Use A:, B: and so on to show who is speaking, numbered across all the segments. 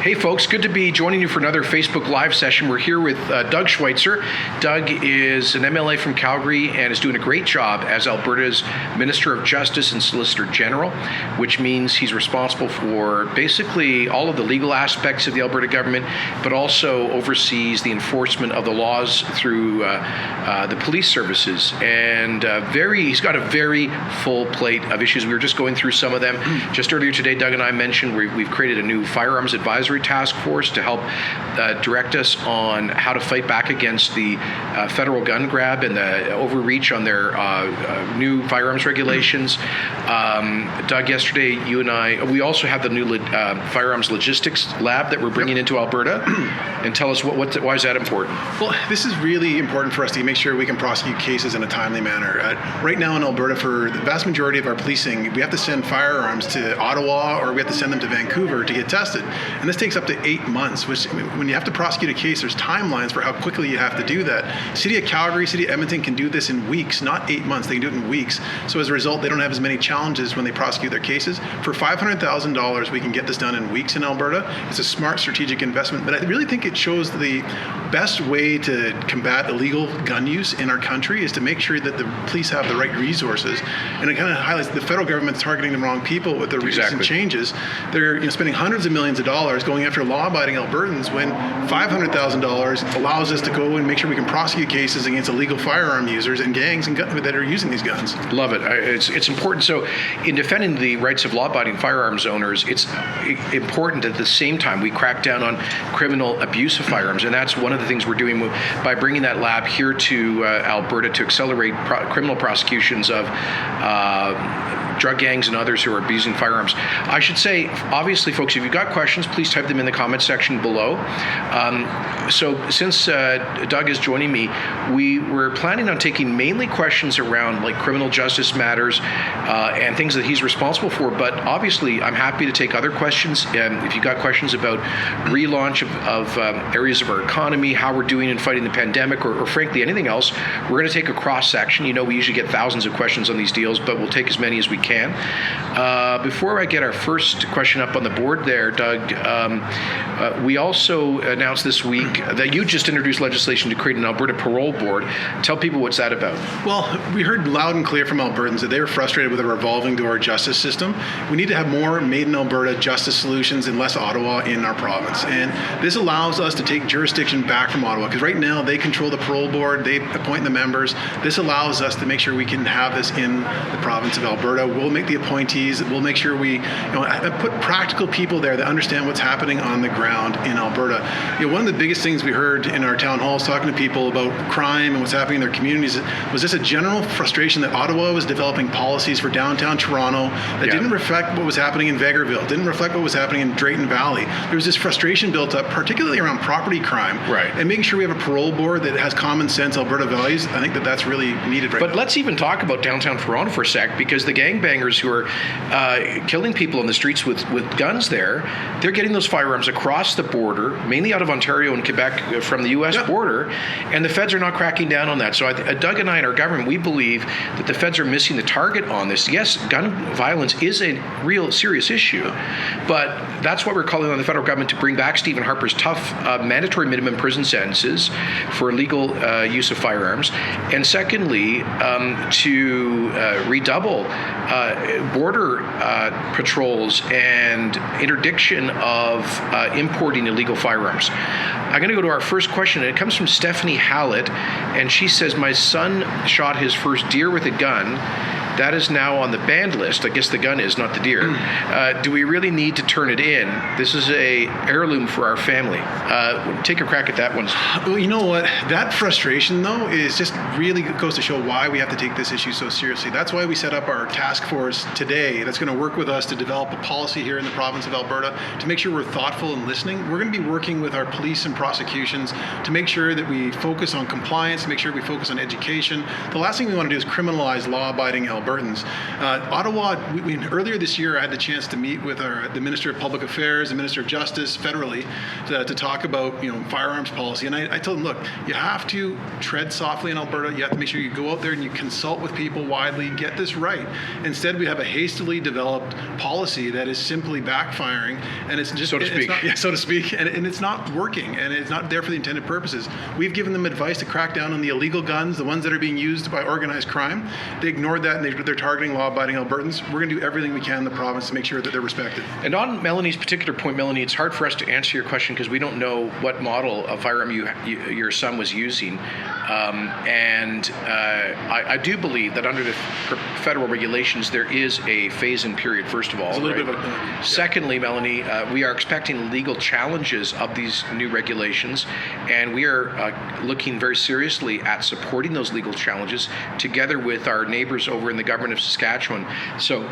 A: Hey folks, good to be joining you for another Facebook Live session. We're here with Doug Schweitzer. Doug is an MLA from Calgary and is doing a great job as Alberta's Minister of Justice and Solicitor General, which means he's responsible for basically all of the legal aspects of the Alberta government, but also oversees the enforcement of the laws through the police services. And he's got a very full plate of issues. We were just going through some of them. Just earlier today, Doug and I mentioned we've created a new firearms advisory task force to help direct us on how to fight back against the federal gun grab and the overreach on their new firearms regulations. Doug, yesterday you and we also have the new firearms logistics lab that we're bringing into Alberta. And tell us why is that important?
B: Well, this is really important for us to make sure we can prosecute cases in a timely manner. Right now in Alberta, for the vast majority of our policing, we have to send firearms to Ottawa or we have to send them to Vancouver to get tested. And this takes up to 8 months, which when you have to prosecute a case, there's timelines for how quickly you have to do that. City of Calgary, City of Edmonton can do this in weeks, not 8 months. They can do it in weeks. So as a result, they don't have as many challenges when they prosecute their cases. For $500,000, we can get this done in weeks in Alberta. It's a smart strategic investment, but I really think it shows the best way to combat illegal gun use in our country is to make sure that the police have the right resources. And it kind of highlights the federal government's targeting the wrong people with the recent changes. They're spending hundreds of millions of dollars going after law-abiding Albertans when $500,000 allows us to go and make sure we can prosecute cases against illegal firearm users and gangs that are using these guns.
A: Love it. It's important. So in defending the rights of law-abiding firearms owners, it's important at the same time we crack down on criminal abuse of firearms. And that's one of the things we're doing by bringing that lab here to Alberta to accelerate criminal prosecutions of drug gangs and others who are abusing firearms. I should say, obviously, folks, if you've got questions, please type them in the comment section below. So since Doug is joining me, we were planning on taking mainly questions around like criminal justice matters and things that he's responsible for. But obviously, I'm happy to take other questions. If you've got questions about relaunch of areas of our economy, how we're doing in fighting the pandemic, or frankly, anything else, we're going to take a cross-section. You know, we usually get thousands of questions on these deals, but we'll take as many as we can. Before I get our first question up on the board there, Doug, we also announced this week that you just introduced legislation to create an Alberta parole board. Tell people what's that about.
B: Well, we heard loud and clear from Albertans that they were frustrated with a revolving door justice system. We need to have more made in Alberta justice solutions and less Ottawa in our province. And this allows us to take jurisdiction back from Ottawa, because right now they control the parole board, they appoint the members. This allows us to make sure we can have this in the province of Alberta. We'll make the appointees. We'll make sure we put practical people there that understand what's happening on the ground in Alberta. One of the biggest things we heard in our town halls talking to people about crime and what's happening in their communities was just a general frustration that Ottawa was developing policies for downtown Toronto that didn't reflect what was happening in Vegreville, didn't reflect what was happening in Drayton Valley. There was this frustration built up, particularly around property crime.
A: Right.
B: And making sure we have a parole board that has common sense Alberta values, I think that's really needed right now.
A: But let's even talk about downtown Toronto for a sec, because the gangbangers who are killing people in the streets with guns they're getting those firearms across the border, mainly out of Ontario and Quebec from the U.S. border, and the feds are not cracking down on that. So Doug and I and our government, we believe that the feds are missing the target on this. Yes, gun violence is a real serious issue, but that's why we're calling on the federal government to bring back Stephen Harper's tough mandatory minimum prison sentences for illegal use of firearms, and secondly, to redouble border patrols and interdiction of importing illegal firearms. I'm going to go to our first question, and it comes from Stephanie Hallett, and she says, my son shot his first deer with a gun. That is now on the banned list. I guess the gun is, not the deer. Do we really need to turn it in? This is a heirloom for our family. Take a crack at that one.
B: Well, you know what? That frustration, though, is just really goes to show why we have to take this issue so seriously. That's why we set up our task force today that's going to work with us to develop a policy here in the province of Alberta to make sure we're thoughtful and listening. We're going to be working with our police and prosecutions to make sure that we focus on compliance, to make sure we focus on education. The last thing we want to do is criminalize law-abiding Albertans. Albertans. Ottawa, earlier this year I had the chance to meet with the Minister of Public Affairs, the Minister of Justice federally to talk about firearms policy. And I told them, look, you have to tread softly in Alberta. You have to make sure you go out there and you consult with people widely, get this right. Instead, we have a hastily developed policy that is simply backfiring, and it's just
A: so to speak.
B: So to speak, and it's not working, and it's not there for the intended purposes. We've given them advice to crack down on the illegal guns, the ones that are being used by organized crime. They ignored that, and they're targeting law-abiding Albertans. We're going to do everything we can in the province to make sure that they're respected.
A: And on Melanie's particular point, Melanie, it's hard for us to answer your question because we don't know what model of firearm your son was using. I do believe that under the federal regulations, there is a phase-in period, first of all.
B: It's a little
A: right?
B: bit of a,
A: Secondly, Melanie, we are expecting legal challenges of these new regulations, and we are looking very seriously at supporting those legal challenges together with our neighbors over in the government of Saskatchewan. So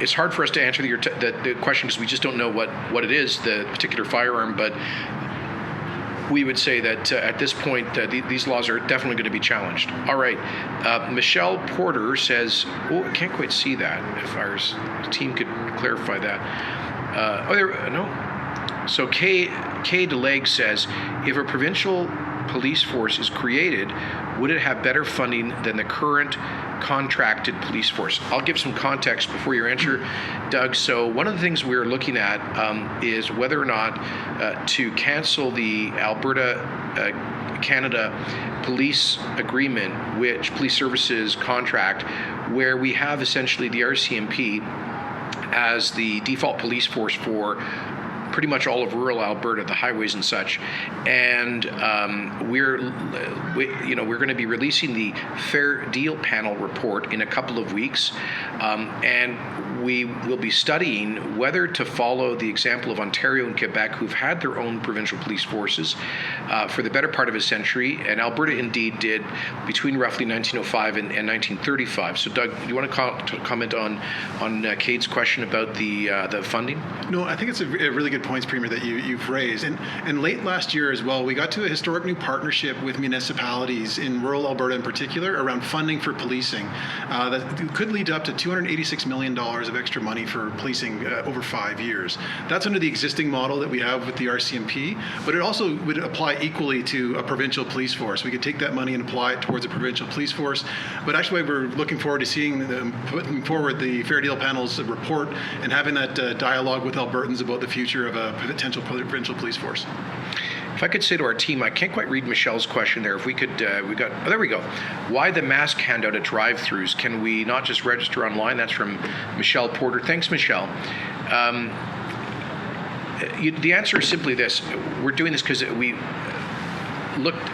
A: it's hard for us to answer the question because we just don't know what it is, the particular firearm, but we would say that at this point, these laws are definitely going to be challenged. All right. Michelle Porter says, I can't quite see that. If our team could clarify that. No. So Kay DeLeg says, if a provincial police force is created, would it have better funding than the current contracted police force? I'll give some context before your answer, Doug. So one of the things we're looking at is whether or not to cancel the Alberta Canada police agreement, which police services contract, where we have essentially the RCMP as the default police force for pretty much all of rural Alberta, the highways and such, and we're going to be releasing the Fair Deal Panel report in a couple of weeks, and we will be studying whether to follow the example of Ontario and Quebec, who've had their own provincial police forces for the better part of a century, and Alberta indeed did between roughly 1905 and 1935. So, Doug, do you want to comment on Cade's question about the funding?
B: No, I think it's a really good points, Premier, that you've raised. And late last year as well, we got to a historic new partnership with municipalities in rural Alberta in particular around funding for policing that could lead to up to $286 million of extra money for policing over 5 years. That's under the existing model that we have with the RCMP, but it also would apply equally to a provincial police force. We could take that money and apply it towards a provincial police force. But actually, we're looking forward to seeing them putting forward the Fair Deal Panel's report and having that dialogue with Albertans about the future of a potential provincial police force.
A: If I could say to our team, I can't quite read Michelle's question there. If we could, there we go. Why the mask handout at drive-thrus? Can we not just register online? That's from Michelle Porter. Thanks, Michelle. The answer is simply this. We're doing this because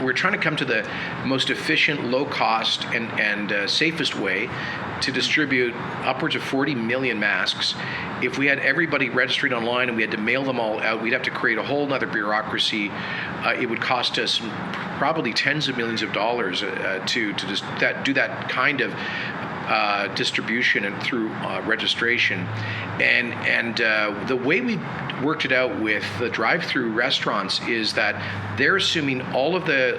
A: we're trying to come to the most efficient, low-cost, and safest way to distribute upwards of 40 million masks. If we had everybody registering online and we had to mail them all out, we'd have to create a whole other bureaucracy. It would cost us probably tens of millions of dollars to just do that kind of distribution and through registration. And the way we worked it out with the drive-through restaurants is that they're assuming all of the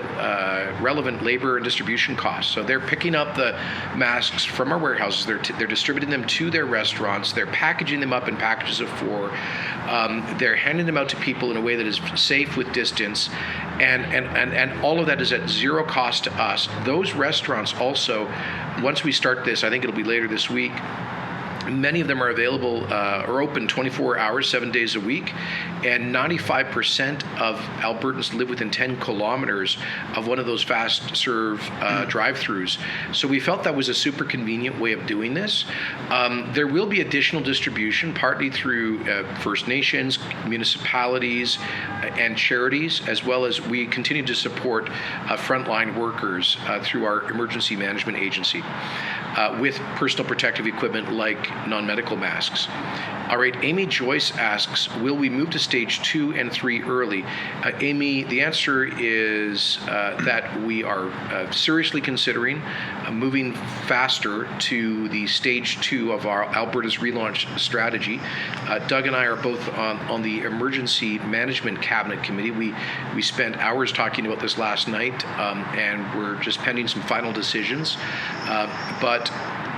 A: relevant labor and distribution costs. So they're picking up the masks from our warehouses, they're distributing them to their restaurants, they're packaging them up in packages of 4, they're handing them out to people in a way that is safe with distance, and all of that is at zero cost to us. Those restaurants also, once we start this, I think it'll be later this week, many of them are available or open 24 hours, 7 days a week, and 95% of Albertans live within 10 kilometers of one of those fast serve drive-thrus. So we felt that was a super convenient way of doing this. There will be additional distribution, partly through First Nations, municipalities, and charities, as well as we continue to support frontline workers through our emergency management agency with personal protective equipment like non-medical masks. All right, Amy Joyce asks, will we move to stage 2 and 3 early? Amy, the answer is that we are seriously considering moving faster to the stage 2 of our Alberta's relaunch strategy. Doug and I are both on the emergency management cabinet committee. We spent hours talking about this last night, and we're just pending some final decisions. But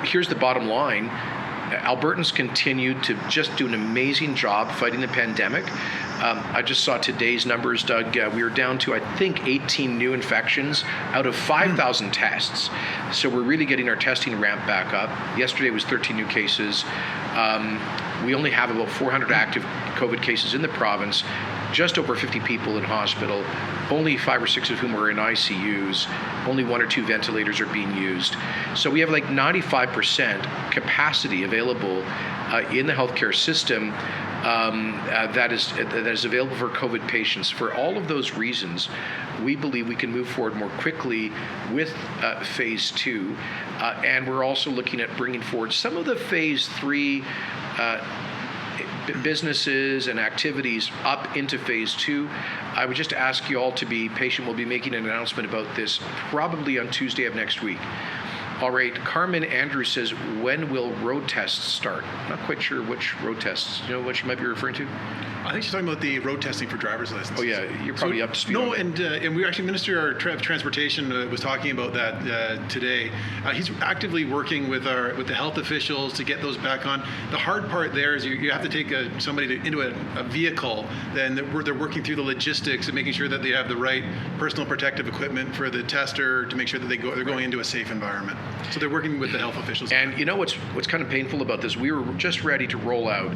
A: here's the bottom line. Albertans continue to just do an amazing job fighting the pandemic. I just saw today's numbers, Doug. We were down to, I think, 18 new infections out of 5,000 tests. So we're really getting our testing ramp back up. Yesterday was 13 new cases. We only have about 400 active COVID cases in the province, just over 50 people in hospital, only 5 or 6 of whom are in ICUs, only 1 or 2 ventilators are being used. So we have like 95% capacity available in the healthcare system that is available for COVID patients. For all of those reasons, we believe we can move forward more quickly with phase 2, and we're also looking at bringing forward some of the phase 3 businesses and activities up into phase 2. I would just ask you all to be patient. We'll be making an announcement about this probably on Tuesday of next week. All right, Carmen Andrews says, when will road tests start? Not quite sure which road tests. You know what she might be referring to?
B: I think she's talking about the road testing for driver's licenses.
A: Oh yeah, you're probably up to speed.
B: No,
A: on that.
B: and we actually, Minister of Transportation was talking about that today. He's actively working with the health officials to get those back on. The hard part there is you have to take somebody into a vehicle. Then they're working through the logistics and making sure that they have the right personal protective equipment for the tester to make sure that they're going into a safe environment. So they're working with the health officials.
A: And you know what's kind of painful about this? We were just ready to roll out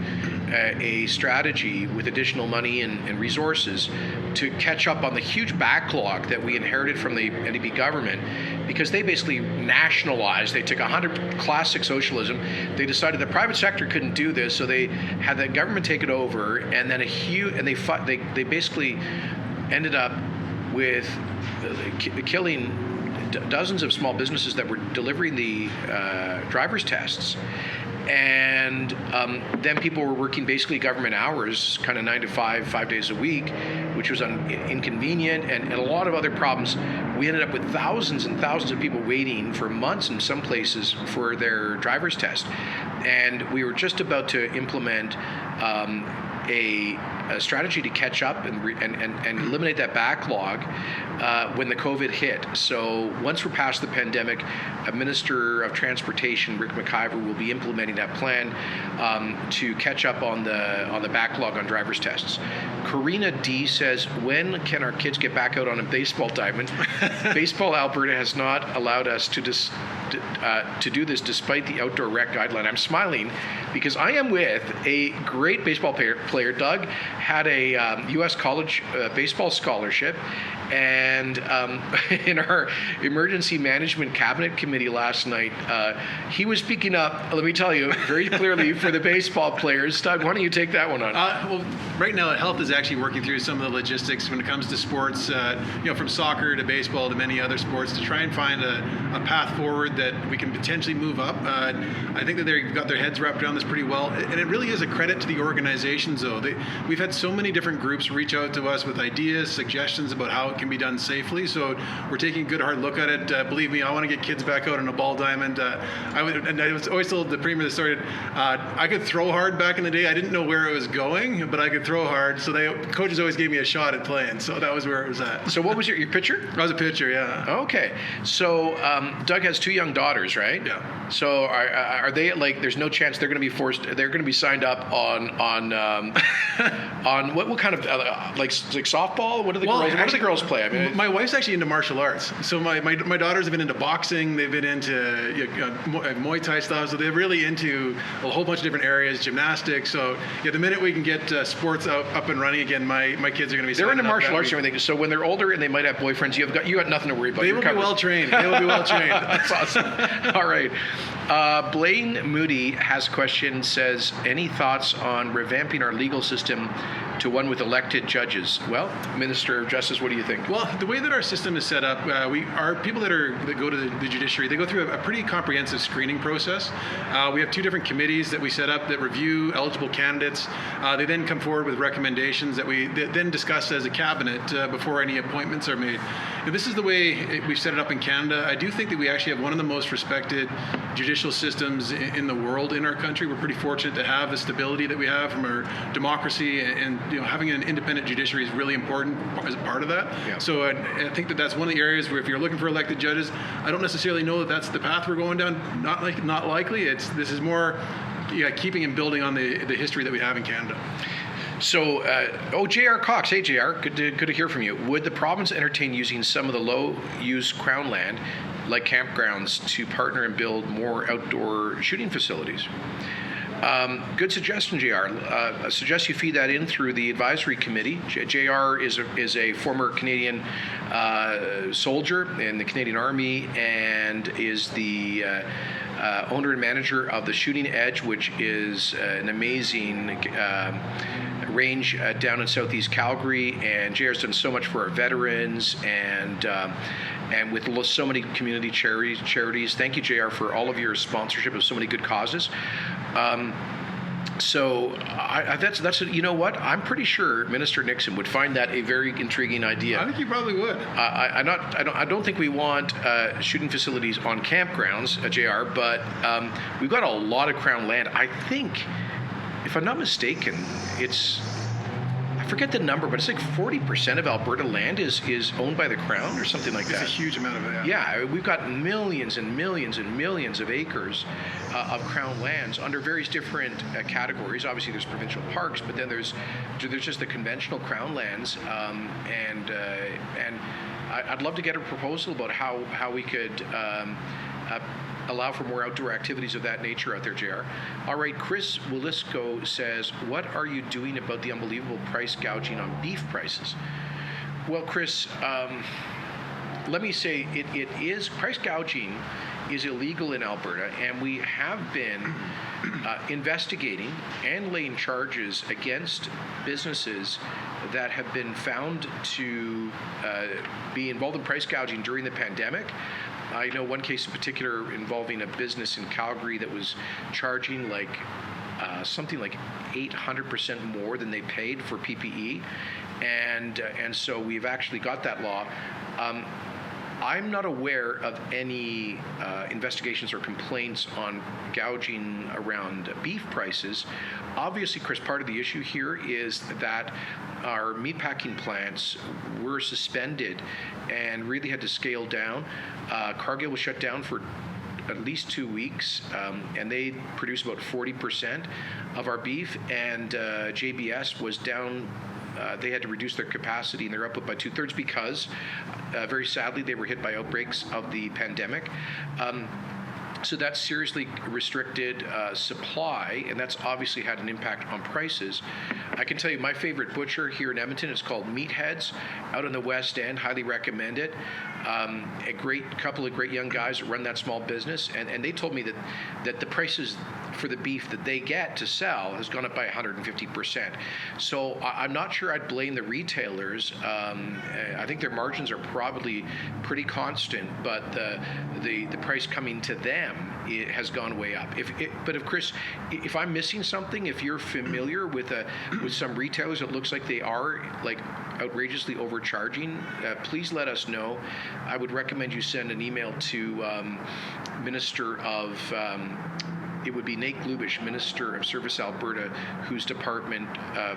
A: a strategy with additional money and resources to catch up on the huge backlog that we inherited from the NDP government, because they basically nationalized. They took 100 classic socialism. They decided the private sector couldn't do this, so they had the government take it over, and then they basically ended up with killing dozens of small businesses that were delivering the driver's tests. And then people were working basically government hours, kind of 9 to 5, 5 days a week, which was inconvenient, and a lot of other problems. We ended up with thousands and thousands of people waiting for months in some places for their driver's test. And we were just about to implement a strategy to catch up and eliminate that backlog when the COVID hit. So once we're past the pandemic, a Minister of Transportation, Rick McIver, will be implementing that plan to catch up on the backlog on driver's tests. Karina D says, when can our kids get back out on a baseball diamond? Baseball Alberta has not allowed us to do this despite the outdoor rec guideline. I'm smiling because I am with a great baseball player. Doug had a U.S. college baseball scholarship, and in our emergency management cabinet committee last night, he was speaking up, let me tell you, very clearly for the baseball players. Doug, why don't you take that one on?
B: Well, right now, health is actually working through some of the logistics when it comes to sports, from soccer to baseball to many other sports, to try and find a path forward that we can potentially move up. I think that they've got their heads wrapped around this pretty well, and it really is a credit to the organizations, though. We've had so many different groups reach out to us with ideas, suggestions about how it can be done safely, so we're taking a good hard look at it. Believe me, I want to get kids back out on a ball diamond. I was always told the premier that started, I could throw hard back in the day. I didn't know where it was going, but I could throw hard, so coaches always gave me a shot at playing, so that was where it was at.
A: So what was your pitcher?
B: I was a pitcher, yeah.
A: Okay, so Doug has 2 young daughters, right?
B: Yeah.
A: So are they, like, there's no chance they're going to be signed up on what kind of like softball? What do the girls play? I mean,
B: my wife's actually into martial arts. So my daughters have been into boxing. They've been into Muay Thai stuff. So they're really into a whole bunch of different areas, gymnastics. So the minute we can get sports up and running again, my kids are going to be.
A: They're into martial arts and everything. So when they're older and they might have boyfriends, you got nothing to worry about.
B: They will be well trained. They will be well trained.
A: That's awesome. All right. Blaine Moody has a question. Says, any thoughts on revamping our legal system to one with elected judges? Well, Minister of Justice, what do you think?
B: Well, the way that our system is set up, our people that go to the judiciary, they go through a pretty comprehensive screening process. We have 2 different committees that we set up that review eligible candidates. They then come forward with recommendations that we then discuss as a cabinet before any appointments are made. Now, this is the way we've set it up in Canada. I do think that we actually have one of the the most respected judicial systems in the world in our country. We're pretty fortunate to have the stability that we have from our democracy, and having an independent judiciary is really important as a part of that.
A: Yeah.
B: So I think that's one of the areas where if you're looking for elected judges, I don't necessarily know that that's the path we're going down. Not likely. This is more keeping and building on the history that we have in Canada.
A: So, J.R. Cox. Hey, J.R., good to hear from you. Would the province entertain using some of the low-use Crown land, like campgrounds, to partner and build more outdoor shooting facilities? Good suggestion, JR. I suggest you feed that in through the advisory committee. JR is a former Canadian soldier in the Canadian Army and is the owner and manager of the Shooting Edge, which is an amazing range down in southeast Calgary. And JR's done so much for our veterans and with so many community charities. Thank you, JR, for all of your sponsorship of so many good causes. So that's you know what? I'm pretty sure Minister Nixon would find that a very intriguing idea.
B: I think he probably would.
A: I don't think we want shooting facilities on campgrounds, JR, but we've got a lot of Crown land. I think, if I'm not mistaken, I forget the number, but it's like 40% of Alberta land is owned by the Crown or something like that.
B: It's a huge amount of it.
A: Yeah, we've got millions and millions and millions of acres of Crown lands under various different categories. Obviously, there's provincial parks, but then there's just the conventional Crown lands, and I'd love to get a proposal about how we could allow for more outdoor activities of that nature out there, JR. All right, Chris Willisco says, what are you doing about the unbelievable price gouging on beef prices? Well, Chris, let me say it is, price gouging is illegal in Alberta, and we have been investigating and laying charges against businesses that have been found to be involved in price gouging during the pandemic. I know one case in particular involving a business in Calgary that was charging something like 800% more than they paid for PPE, and so we've actually got that law. I'm not aware of any investigations or complaints on gouging around beef prices. Obviously, Chris, part of the issue here is that our meatpacking plants were suspended and really had to scale down. Cargill was shut down for at least 2 weeks, and they produce about 40% of our beef, and JBS was down. They had to reduce their capacity and their output by 2/3 because, very sadly, they were hit by outbreaks of the pandemic. So that seriously restricted supply, and that's obviously had an impact on prices. I can tell you my favorite butcher here in Edmonton is called Meatheads out in the West End. Highly recommend it. A couple of great young guys that run that small business, and they told me that the prices for the beef that they get to sell has gone up by 150%. So I'm not sure I'd blame the retailers. I think their margins are probably pretty constant, but the price coming to them, it has gone way up. But if Chris, if I'm missing something, if you're familiar with some retailers, it looks like they are outrageously overcharging, please let us know. I would recommend you send an email to Minister of. It would be Nate Glubish, Minister of Service Alberta, whose department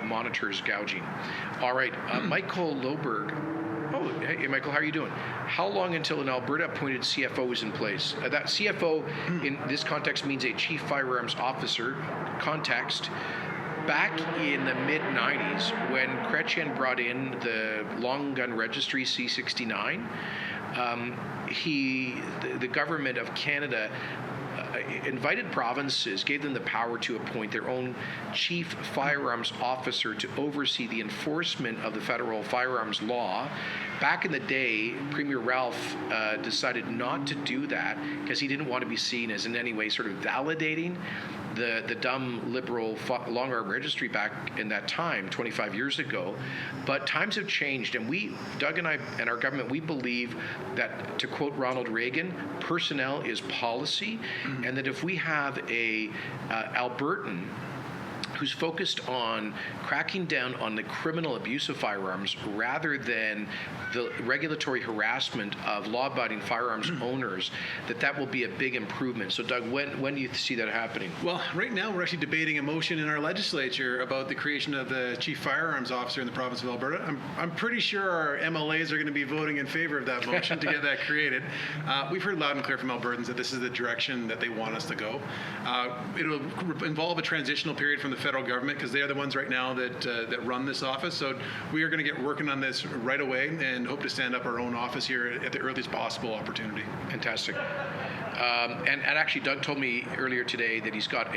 A: monitors gouging. All right, Michael Loberg. Oh, hey, Michael, how are you doing? How long until an Alberta-appointed CFO is in place? That CFO in this context means a Chief Firearms Officer context. Back in the mid-90s, when Chrétien brought in the Long Gun Registry C69, the government of Canada invited provinces, gave them the power to appoint their own chief firearms officer to oversee the enforcement of the federal firearms law. Back in the day, Premier Ralph decided not to do that because he didn't want to be seen as in any way sort of validating the dumb liberal long arm registry back in that time, 25 years ago. But times have changed, and Doug and I and our government, we believe that, to quote Ronald Reagan, personnel is policy, and that if we have a Albertan who's focused on cracking down on the criminal abuse of firearms rather than the regulatory harassment of law-abiding firearms owners, that will be a big improvement. So, Doug, when do you see that happening?
B: Well, right now we're actually debating a motion in our legislature about the creation of the chief firearms officer in the province of Alberta. I'm pretty sure our MLAs are going to be voting in favor of that motion to get that created. We've heard loud and clear from Albertans that this is the direction that they want us to go. It'll involve a transitional period from the federal government because they are the ones right now that run this office. So we are going to get working on this right away and hope to stand up our own office here at the earliest possible opportunity.
A: Fantastic. And actually, Doug told me earlier today that he's got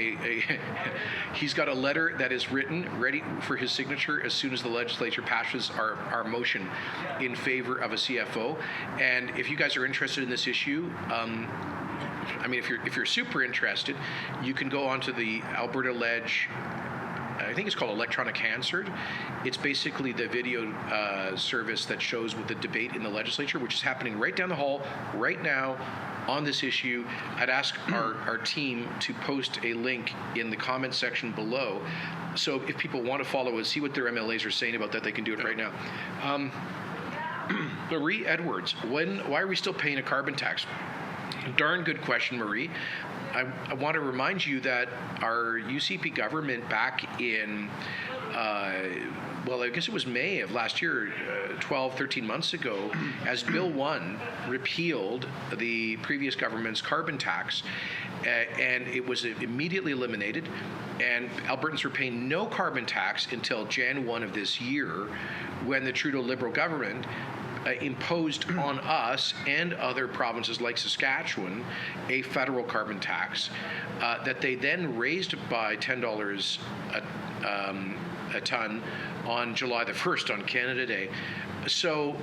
A: he's got a letter that is written, ready for his signature as soon as the legislature passes our motion in favor of a CFO. And if you guys are interested in this issue, I mean, if you're super interested, you can go onto the Alberta Ledge. I think it's called Electronic Hansard. It's basically the video service that shows with the debate in the legislature, which is happening right down the hall right now on this issue. I'd ask our team to post a link in the comment section below. So if people want to follow and see what their MLAs are saying about that, they can do it right now. Marie Edwards, why are we still paying a carbon tax? Darn good question, Marie. I want to remind you that our UCP government back in, well, I guess it was May of last year, 12, 13 months ago, as Bill 1 repealed the previous government's carbon tax, and it was immediately eliminated, and Albertans were paying no carbon tax until Jan 1 of this year, when the Trudeau Liberal government imposed on us and other provinces like Saskatchewan a federal carbon tax that they then raised by $10 a ton on July the 1st on Canada Day. So,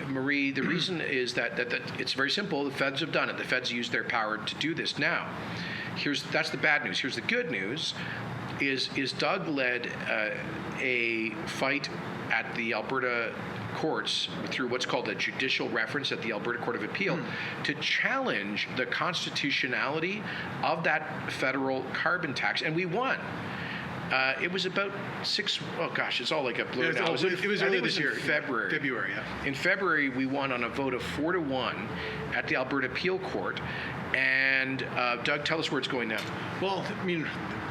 A: Marie, the reason is that it's very simple. The feds have done it. The feds used their power to do this. Now, that's the bad news. Here's the good news. Is Doug led a fight at the Alberta courts through what's called a judicial reference at the Alberta Court of Appeal to challenge the constitutionality of that federal carbon tax, and we won. It was about it's all like a blur now.
B: It was earlier this year.
A: February, yeah. In February, we won on a vote of 4-1 at the Alberta Appeal Court. And Doug, tell us where it's going now.
B: Well, I mean,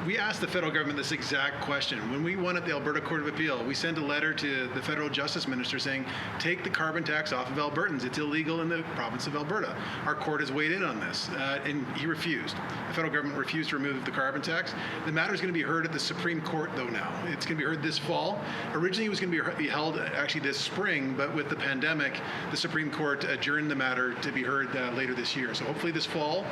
B: we asked the federal government this exact question. When we won at the Alberta Court of Appeal, we sent a letter to the federal Justice Minister saying, take the carbon tax off of Albertans. It's illegal in the province of Alberta. Our court has weighed in on this, and he refused. The federal government refused to remove the carbon tax. The matter is going to be heard at the Supreme Court, though, now. It's going to be heard this fall. Originally, it was going to be held actually this spring, but with the pandemic, the Supreme Court adjourned the matter to be heard later this year. So hopefully this fall,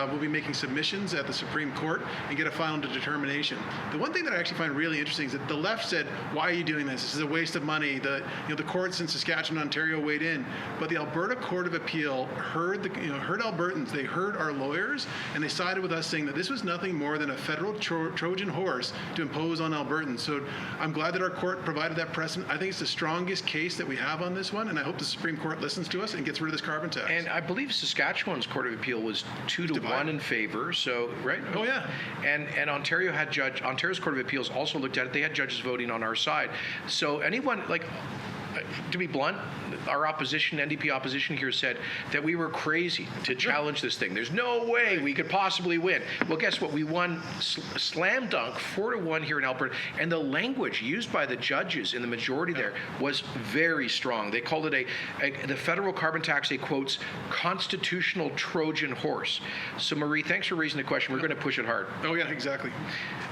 B: we'll be making submissions at the Supreme Court and get a final determination. The one thing that I actually find really interesting is that the left said, why are you doing this? This is a waste of money. The courts in Saskatchewan and Ontario weighed in, but the Alberta Court of Appeal heard Albertans. They heard our lawyers, and they sided with us saying that this was nothing more than a federal Trojan horse to impose on Albertans. So I'm glad that our court provided that precedent. I think it's the strongest case that we have on this one, and I hope the Supreme Court listens to us and gets rid of this carbon tax.
A: And I believe Saskatchewan's Court of Appeal was 2-1 in favor. So right?
B: Oh yeah.
A: And Ontario's Court of Appeals also looked at it. They had judges voting on our side. So anyone, to be blunt, our opposition, NDP opposition here, said that we were crazy to challenge this thing. There's no way we could possibly win. Well, guess what? We won slam dunk 4-1 here in Alberta, and the language used by the judges in the majority there was very strong. They called it the federal carbon tax, they quotes, constitutional Trojan horse. So, Marie, thanks for raising the question. We're going to push it hard.
B: Oh, yeah, exactly.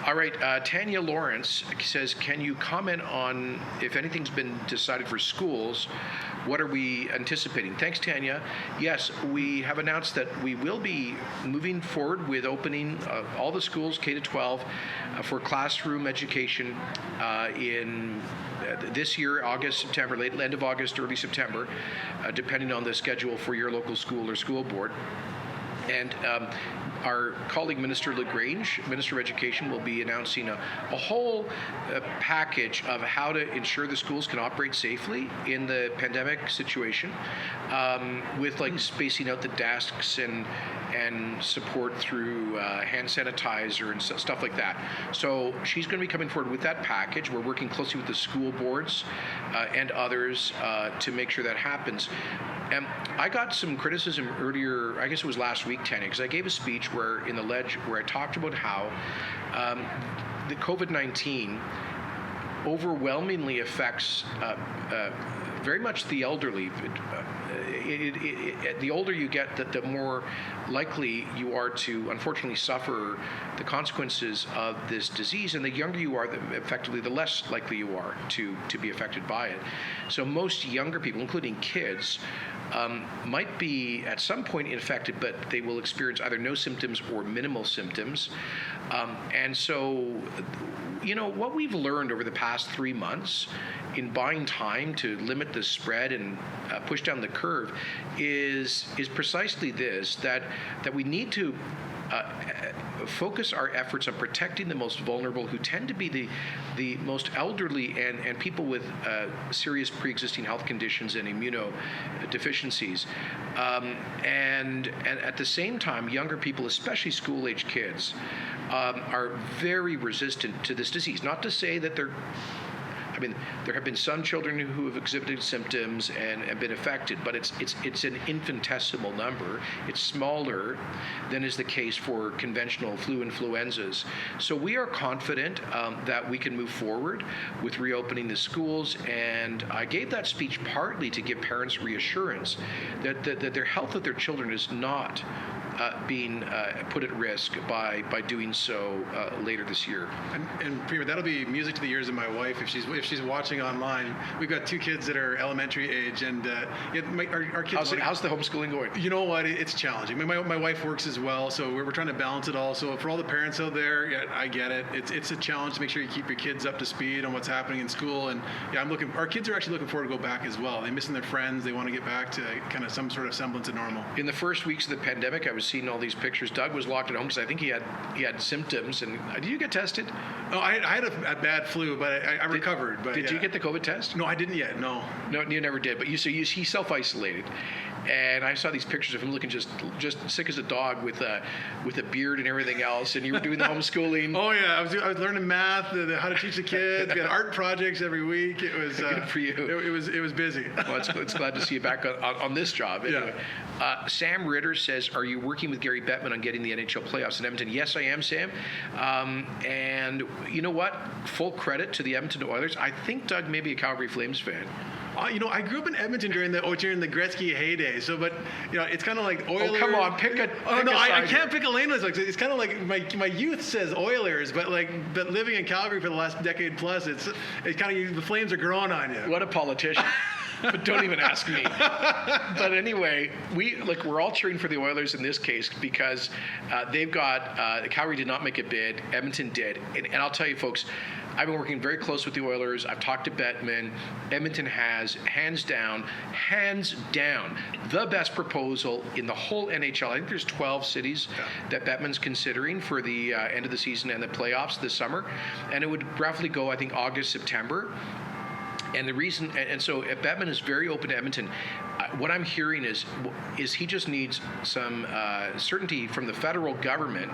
A: All right. Tanya Lawrence says, can you comment on if anything's been decided for schools? What are we anticipating? Thanks, Tanya. Yes, we have announced that we will be moving forward with opening all the schools, K-12, for classroom education in this year, August, September, end of August, early September, depending on the schedule for your local school or school board. And our colleague Minister LaGrange, Minister of Education, will be announcing a whole package of how to ensure the schools can operate safely in the pandemic situation, with like spacing out the desks and support through hand sanitizer and stuff like that. So she's going to be coming forward with that package. We're working closely with the school boards and others to make sure that happens. And I got some criticism earlier, I guess it was last week, Kenney, because I gave a speech where in the Ledge where I talked about how the COVID-19 overwhelmingly affects very much the elderly. The older you get, the more likely you are to unfortunately suffer the consequences of this disease, and the younger you are, effectively, the less likely you are to be affected by it. So most younger people, including kids, might be at some point infected, but they will experience either no symptoms or minimal symptoms. And so, you know, what we've learned over the past 3 months in buying time to limit the spread and push down the curve is precisely this, that we need to focus our efforts on protecting the most vulnerable, who tend to be the most elderly and people with serious pre-existing health conditions and immunodeficiencies. And at the same time, younger people, especially school-age kids, are very resistant to this disease. Not to say that there have been some children who have exhibited symptoms and been affected, but it's an infinitesimal number. It's smaller than is the case for conventional flu influenzas. So we are confident that we can move forward with reopening the schools. And I gave that speech partly to give parents reassurance that their health of their children is not being put at risk by doing so later this year.
B: And Premier, that'll be music to the ears of my wife if she's watching online. We've got 2 kids that are elementary age, and our kids.
A: How's the homeschooling going?
B: You know what? It's challenging. My wife works as well, so we're trying to balance it all. So for all the parents out there, yeah, I get it. It's a challenge to make sure you keep your kids up to speed on what's happening in school. And yeah, our kids are actually looking forward to go back as well. They're missing their friends. They want to get back to kind of some sort of semblance of normal.
A: In the first weeks of the pandemic, I was seeing all these pictures. Doug was locked at home because I think he had symptoms. And did you get tested?
B: Oh, I had a bad flu, but I recovered. But
A: did you get the COVID test?
B: No, I didn't yet. No,
A: you never did. But he self-isolated, and I saw these pictures of him looking just sick as a dog with a beard and everything else. And you were doing the homeschooling.
B: Oh yeah, I was learning math, how to teach the kids. We had art projects every week. It was
A: good for you.
B: It was busy.
A: Well, it's glad to see you back on this job. Anyway. Yeah. Sam Ritter says, "Are you working with Gary Bettman on getting the NHL playoffs in Edmonton?" Yes, I am, Sam. And you know what? Full credit to the Edmonton Oilers. I think Doug may be a Calgary Flames fan.
B: I grew up in Edmonton during the Gretzky heyday. So, but it's kind of like Oilers.
A: Oh, come on, pick a.
B: I can't pick a lane. It's kind of like my youth says Oilers, but living in Calgary for the last decade plus, it's kind of the Flames are growing on you.
A: What a politician. But don't even ask me. But anyway, we're all cheering for the Oilers in this case because they've got Calgary did not make a bid, Edmonton did, and I'll tell you, folks, I've been working very close with the Oilers. I've talked to Bettman. Edmonton has hands down, the best proposal in the whole NHL. I think there's 12 cities that Bettman's considering for the end of the season and the playoffs this summer, and it would roughly go, I think, August, September. And the reason, and so Bettman is very open to Edmonton. What I'm hearing is he just needs some certainty from the federal government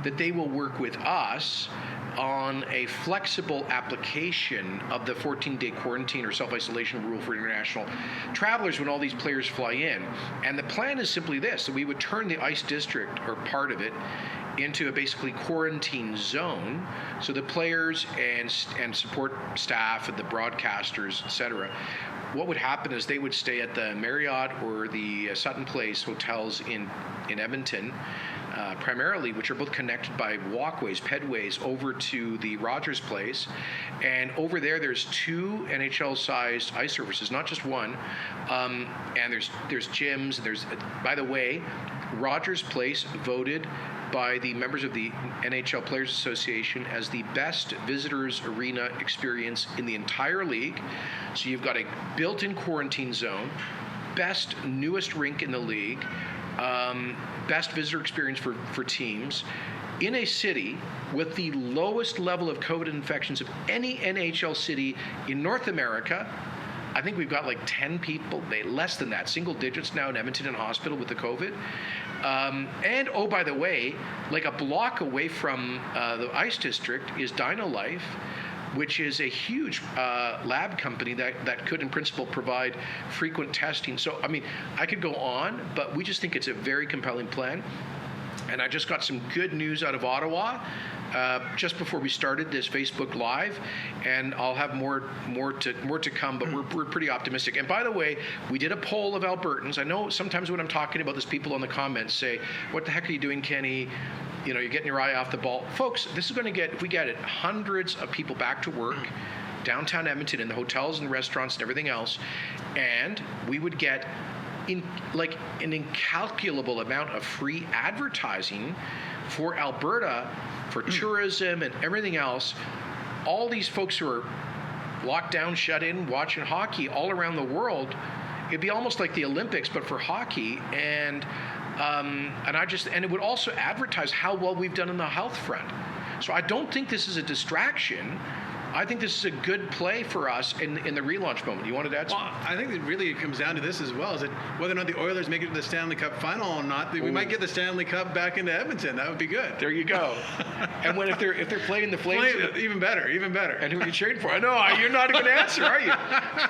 A: that they will work with us on a flexible application of the 14-day quarantine or self-isolation rule for international travelers when all these players fly in. And the plan is simply this: that we would turn the ice district, or part of it, into a basically quarantine zone, so the players and support staff and the broadcasters, etc. What would happen is they would stay at the Marriott or the Sutton Place hotels in Edmonton, primarily, which are both connected by walkways, pedways, over to the Rogers Place. And over there's 2 NHL-sized ice surfaces, not just one. And there's gyms. And there's, by the way, Rogers Place voted by the members of the NHL Players Association as the best visitors arena experience in the entire league. So you've got a built-in quarantine zone, best, newest rink in the league. best visitor experience for teams in a city with the lowest level of COVID infections of any NHL city in North America. I think we've got like 10 people, less than that, single digits now in Edmonton in hospital with the COVID. And oh, by the way, like a block away from the Ice District is DynaLife, which is a huge lab company that could, in principle, provide frequent testing. So, I mean, I could go on, but we just think it's a very compelling plan. And I just got some good news out of Ottawa just before we started this Facebook Live, and I'll have more to come, but we're pretty optimistic. And by the way, we did a poll of Albertans. I know sometimes when I'm talking about this, people in the comments say, "What the heck are you doing, Kenney? You know, you're getting your eye off the ball." Folks, this is going to get, if we get it, hundreds of people back to work downtown Edmonton in the hotels and restaurants and everything else, and we would get an incalculable amount of free advertising for Alberta, for tourism and everything else. All these folks who are locked down, shut in, watching hockey all around the world, it'd be almost like the Olympics, but for hockey. And it would also advertise how well we've done on the health front. So I don't think this is a distraction. I think this is a good play for us in the relaunch moment. You wanted to add something?
B: Well, I think that really it comes down to this as well, is that whether or not the Oilers make it to the Stanley Cup final or not, we might get the Stanley Cup back into Edmonton. That would be good.
A: There you go. And if they're playing the Flames,
B: even better. And
A: who are you cheering for? I know you're not even going to answer, are you?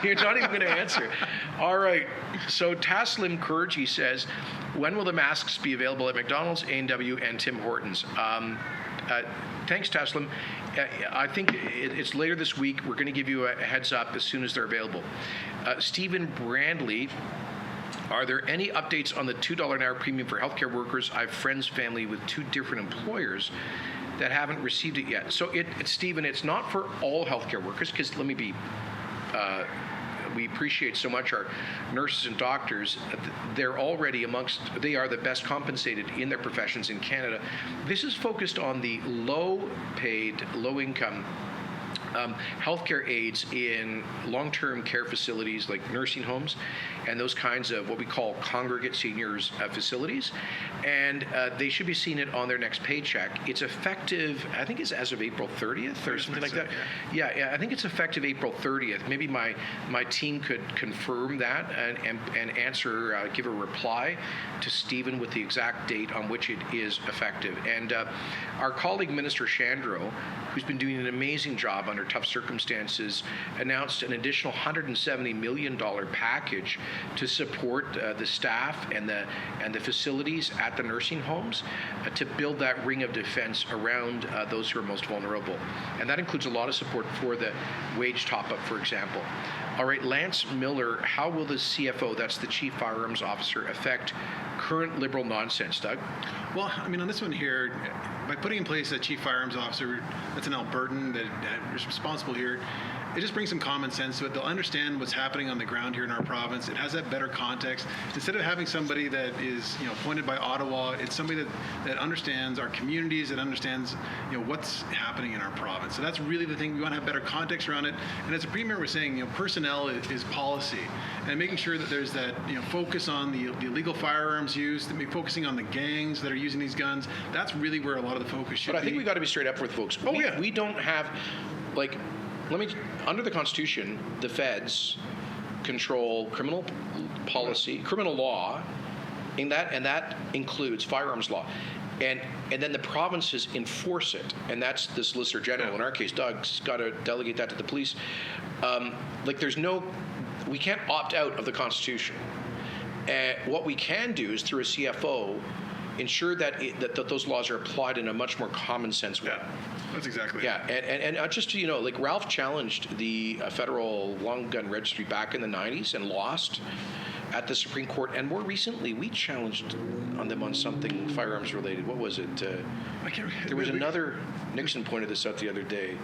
A: You're not even going to answer. All right. So Taslim Kurji says, when will the masks be available at McDonald's, A&W, and Tim Hortons? Thanks, Taslim. I think it's later this week. We're going to give you a heads up as soon as they're available. Stephen Brandley, are there any updates on the $2 an hour premium for healthcare workers? I have friends, family with 2 different employers that haven't received it yet. So, Stephen, it's not for all healthcare workers, because let me be. We appreciate so much our nurses and doctors. They're already they are the best compensated in their professions in Canada. This is focused on the low-paid, low-income healthcare aides in long-term care facilities like nursing homes and those kinds of what we call congregate seniors facilities. And they should be seeing it on their next paycheck. It's effective, I think it's as of April 30th or something like that. Yeah, I think it's effective April 30th. Maybe my team could confirm that and answer, give a reply to Stephen with the exact date on which it is effective. And our colleague, Minister Shandro, who's been doing an amazing job under tough circumstances, announced an additional $170 million package to support the staff and the facilities at the nursing homes to build that ring of defense around those who are most vulnerable. And that includes a lot of support for the wage top-up, for example. All right, Lance Miller, how will the CFO, that's the Chief Firearms Officer, affect current Liberal nonsense, Doug?
B: Well, I mean, on this one here, by putting in place a Chief Firearms Officer that's an Albertan that is responsible here, it just brings some common sense to it. They'll understand what's happening on the ground here in our province. It has that better context. Instead of having somebody that is, appointed by Ottawa, it's somebody that understands our communities, that understands, what's happening in our province. So that's really the thing. We want to have better context around it. And as a Premier, we're saying, personnel is policy, and making sure that there's that, focus on the illegal firearms use, focusing on the gangs that are using these guns. That's really where a lot of the focus should be.
A: But I think we got to be straight up with folks. We don't have, under the Constitution, the feds control criminal policy, criminal law, and that includes firearms law. And then the provinces enforce it, and that's the Solicitor General. In our case, Doug's got to delegate that to the police. We can't opt out of the Constitution. What we can do is, through a CFO, ensure that those laws are applied in a much more common sense way.
B: Yeah, that's exactly it.
A: Yeah, and just to Ralph challenged the federal long gun registry back in the 90s and lost at the Supreme Court, and more recently we challenged on them on something firearms related. What was it?
B: I can't remember.
A: There was another, Nixon pointed this out the other day.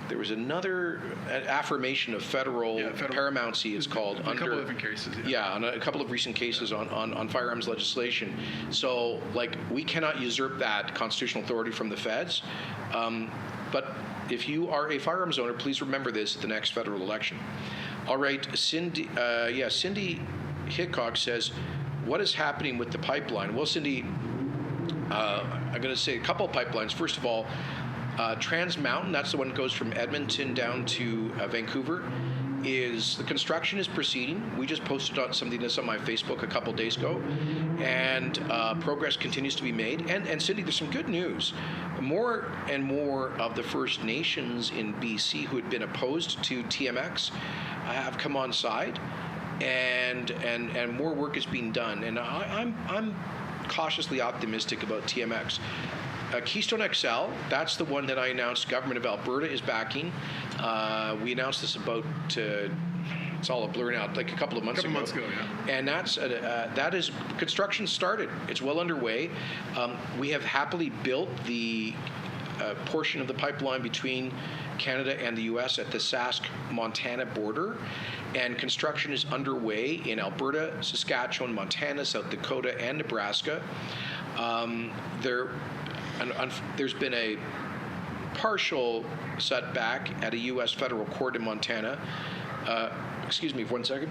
A: There was another affirmation of federal paramountcy, it's called.
B: A couple of different cases.
A: Yeah, on a couple of recent cases on firearms legislation. So, we cannot usurp that constitutional authority from the feds. But if you are a firearms owner, please remember this at the next federal election. All right, Cindy Hickok says, what is happening with the pipeline? Well, Cindy, I'm going to say a couple of pipelines. First of all, Trans Mountain, that's the one that goes from Edmonton down to Vancouver, the construction is proceeding. We just posted on something that's on my Facebook a couple days ago, and progress continues to be made. And Cindy, there's some good news. More and more of the First Nations in BC who had been opposed to TMX have come on side, and more work is being done. And I'm cautiously optimistic about TMX. Keystone XL, that's the one that I announced government of Alberta is backing. We announced this about, it's all a blur now, like a couple of months ago.
B: Yeah.
A: And that is, construction started. It's well underway. We have happily built the portion of the pipeline between Canada and the U.S. at the Sask-Montana border, and construction is underway in Alberta, Saskatchewan, Montana, South Dakota, and Nebraska. There's been a partial setback at a U.S. federal court in Montana. Excuse me for 1 second.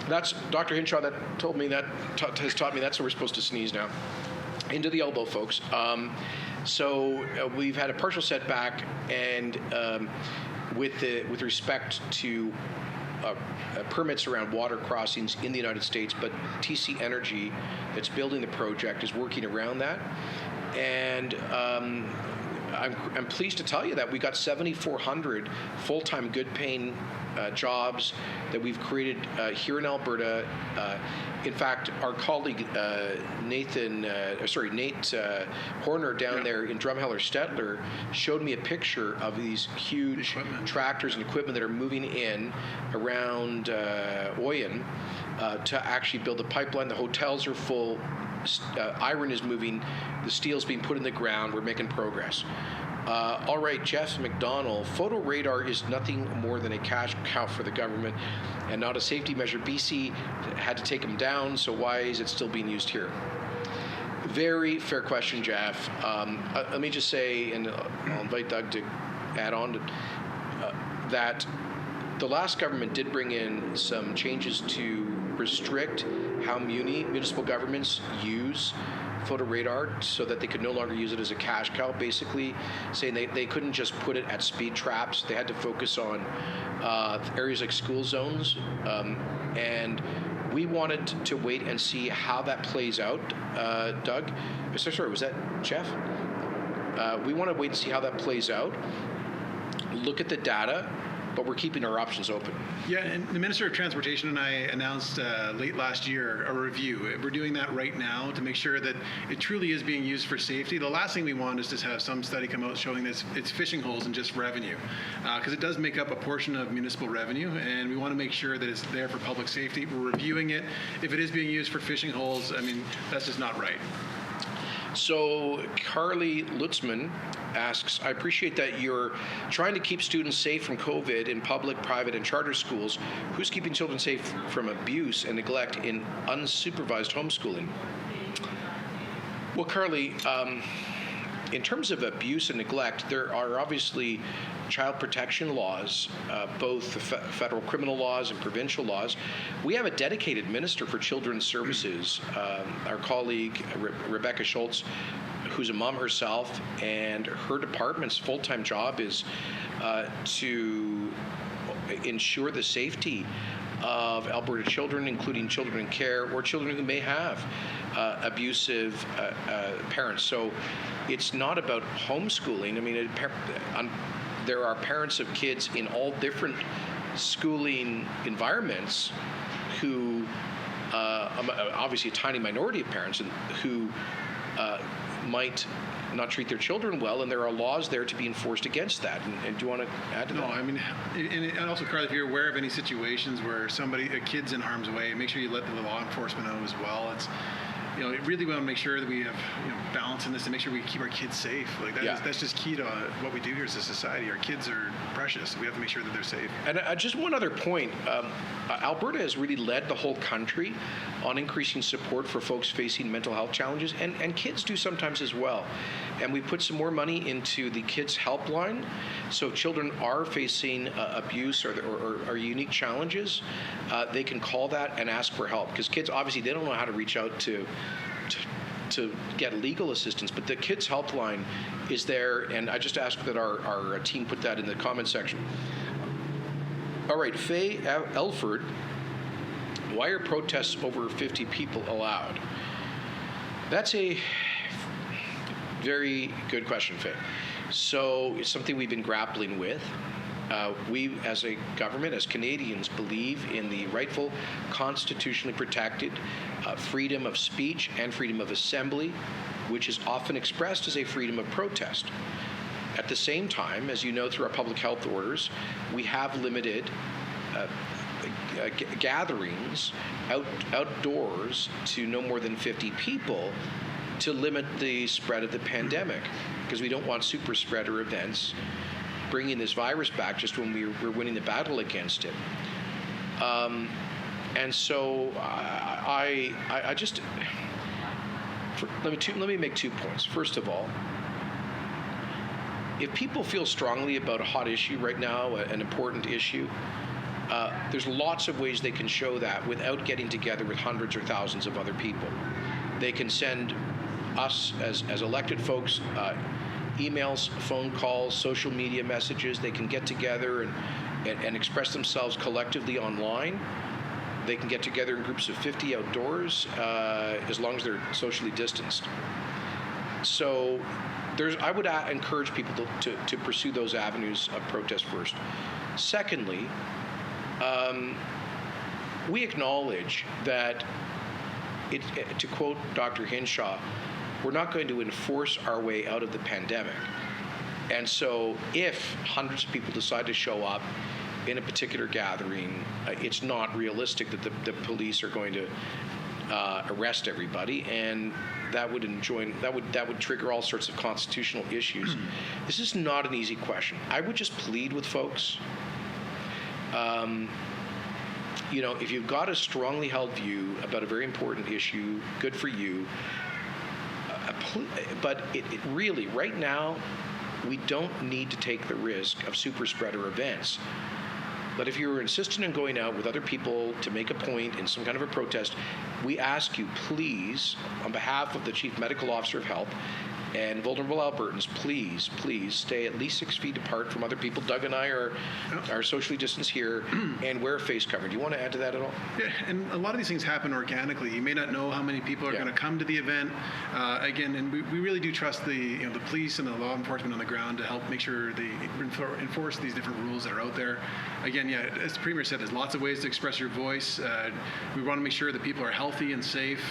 A: That's Dr. Hinshaw that told me that, has taught me that's how we're supposed to sneeze now. Into the elbow, folks. So we've had a partial setback, and with respect to permits around water crossings in the United States, but TC Energy that's building the project is working around that. And I'm pleased to tell you that we got 7,400 full-time good-paying jobs that we've created here in Alberta. In fact, our colleague Nate Horner down there in Drumheller Stettler showed me a picture of these huge tractors and equipment that are moving in around Oyen to actually build the pipeline. The hotels are full. Iron is moving. The steel's being put in the ground. We're making progress. All right, Jeff McDonald, photo radar is nothing more than a cash cow for the government and not a safety measure. BC had to take them down, so why is it still being used here? Very fair question, Jeff. Let me just say, and I'll invite Doug to add on to that, the last government did bring in some changes to restrict how municipal governments use photo radar so that they could no longer use it as a cash cow, basically saying they couldn't just put it at speed traps. They had to focus on areas like school zones. And we wanted to wait and see how that plays out. Doug? Sorry, was that Jeff? We want to wait and see how that plays out. Look at the data, but we're keeping our options open.
B: Yeah, and the Minister of Transportation and I announced late last year a review. We're doing that right now to make sure that it truly is being used for safety. The last thing we want is to have some study come out showing that it's fishing holes and just revenue, because it does make up a portion of municipal revenue, and we want to make sure that it's there for public safety. We're reviewing it. If it is being used for fishing holes, I mean, that's just not right.
A: So Carly Lutzman asks, I appreciate that you're trying to keep students safe from COVID in public, private, and charter schools. Who's keeping children safe from abuse and neglect in unsupervised homeschooling? Well, Carly, in terms of abuse and neglect, there are obviously child protection laws, both the federal criminal laws and provincial laws. We have a dedicated minister for children's services, our colleague Rebecca Schultz, who's a mom herself, and her department's full-time job is to ensure the safety of Alberta children, including children in care or children who may have abusive parents. So it's not about homeschooling. I mean, there are parents of kids in all different schooling environments who, obviously a tiny minority of parents who might not treat their children well, and there are laws there to be enforced against that. And do you want to add to that?
B: No, I mean, and also, Carly, if you're aware of any situations where a kid's in harm's way, make sure you let the law enforcement know as well. really want to make sure that we have balance in this and make sure we keep our kids safe. Like that's just key to what we do here as a society. Our kids are precious. We have to make sure that they're safe.
A: And just one other point, Alberta has really led the whole country on increasing support for folks facing mental health challenges, and kids do sometimes as well. And we put some more money into the Kids Helpline, so if children are facing abuse or unique challenges, they can call that and ask for help, because kids, obviously, they don't know how to reach out to get legal assistance, but the Kids Helpline is there, and I just ask that our team put that in the comment section. All right, Faye Elford, why are protests over 50 people allowed? That's a very good question, Faye. So it's something we've been grappling with. We, as a government, as Canadians, believe in the rightful, constitutionally protected freedom of speech and freedom of assembly, which is often expressed as a freedom of protest. At the same time, as you know, through our public health orders, we have limited gatherings outdoors to no more than 50 people to limit the spread of the pandemic, because we don't want super spreader events bringing this virus back just when we're winning the battle against it. And so I just let me make 2 points. First of all, if people feel strongly about a hot issue right now, an important issue, there's lots of ways they can show that without getting together with hundreds or thousands of other people. They can send us as elected folks emails, phone calls, social media messages. They can get together and express themselves collectively online. They can get together in groups of 50 outdoors, as long as they're socially distanced. So I would encourage people to pursue those avenues of protest first. Secondly, we acknowledge that, to quote Dr. Hinshaw, we're not going to enforce our way out of the pandemic. And so if hundreds of people decide to show up in a particular gathering, it's not realistic that the police are going to arrest everybody, and that would trigger all sorts of constitutional issues. This is not an easy question. I would just plead with folks. If you've got a strongly held view about a very important issue, good for you. But it really, right now, we don't need to take the risk of super spreader events. But if you're insistent on going out with other people to make a point in some kind of a protest, we ask you, please, on behalf of the Chief Medical Officer of Health and vulnerable Albertans, please stay at least 6 feet apart from other people. Doug and I are socially distanced here, and wear a face covering. Do you want to add to that at all?
B: Yeah, and a lot of these things happen organically. You may not know how many people are going to come to the event. Again, and we really do trust the police and the law enforcement on the ground to help make sure they enforce these different rules that are out there. Again, as the Premier said, there's lots of ways to express your voice. We want to make sure that people are healthy and safe.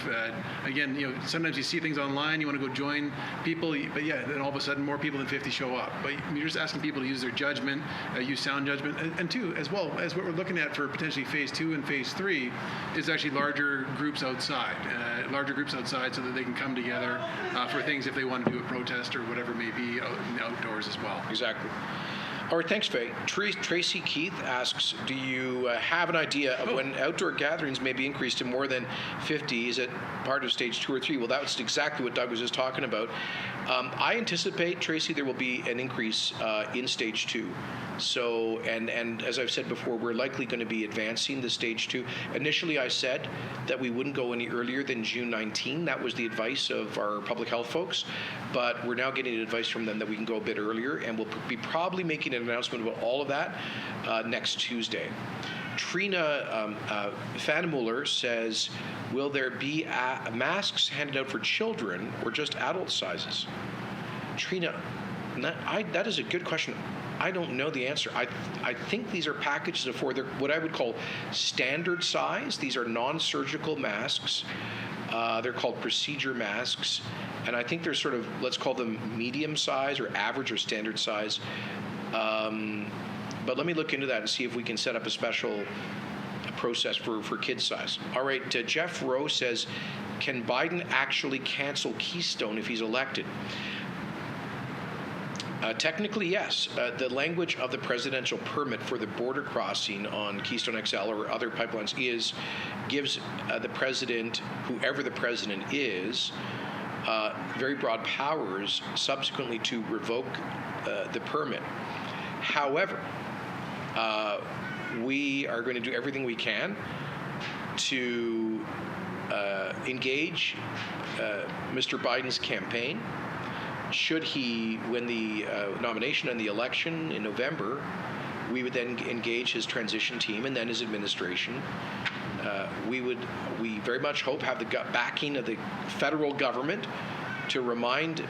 B: Again, sometimes you see things online, you want to go join people, but then all of a sudden more people than 50 show up. But you're just asking people to use their judgment, use sound judgment, and two, as well as what we're looking at for potentially phase 2 and phase 3 is actually larger groups outside so that they can come together for things if they want to do a protest or whatever it may be outdoors as well.
A: Exactly. All right, thanks, Faye. Tracy Keith asks, do you have an idea of when outdoor gatherings may be increased to more than 50? Is it part of stage 2 or 3? Well, that's exactly what Doug was just talking about. I anticipate, Tracy, there will be an increase in stage 2. So, and as I've said before, we're likely going to be advancing the stage 2. Initially, I said that we wouldn't go any earlier than June 19. That was the advice of our public health folks. But we're now getting advice from them that we can go a bit earlier, and we'll be probably making an announcement about all of that next Tuesday. Trina Fannemuller says, will there be masks handed out for children or just adult sizes? Trina, that is a good question. I don't know the answer. I think these are packages for what I would call standard size. These are non-surgical masks. They're called procedure masks. And I think they're sort of, let's call them medium size or average or standard size. But let me look into that and see if we can set up a special process for kid size. All right, Jeff Rowe says, can Biden actually cancel Keystone if he's elected? Technically, yes. The language of the presidential permit for the border crossing on Keystone XL or other pipelines gives the president, whoever the president is, very broad powers subsequently to revoke the permit. However, we are going to do everything we can to engage Mr. Biden's campaign. Should he win the nomination and the election in November, we would then engage his transition team and then his administration. We very much hope have the backing of the federal government to remind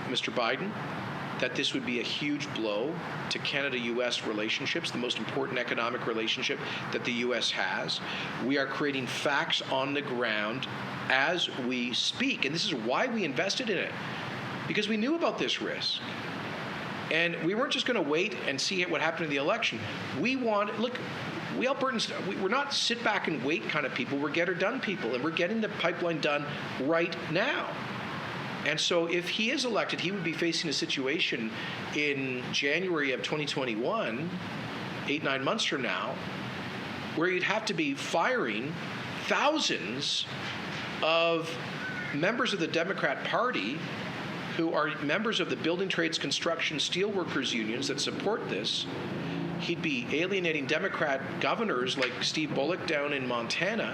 A: Mr. Biden that this would be a huge blow to Canada-U.S. relationships, the most important economic relationship that the U.S. has. We are creating facts on the ground as we speak, and this is why we invested in it, because we knew about this risk. And we weren't just going to wait and see what happened in the election. We Albertans, we're not sit back and wait kind of people. We're get her done people, and we're getting the pipeline done right now. And so if he is elected, he would be facing a situation in January of 2021, 8-9 months from now, where you'd have to be firing thousands of members of the Democrat Party who are members of the building trades, construction, steelworkers unions that support this. He'd be alienating Democrat governors like Steve Bullock down in Montana,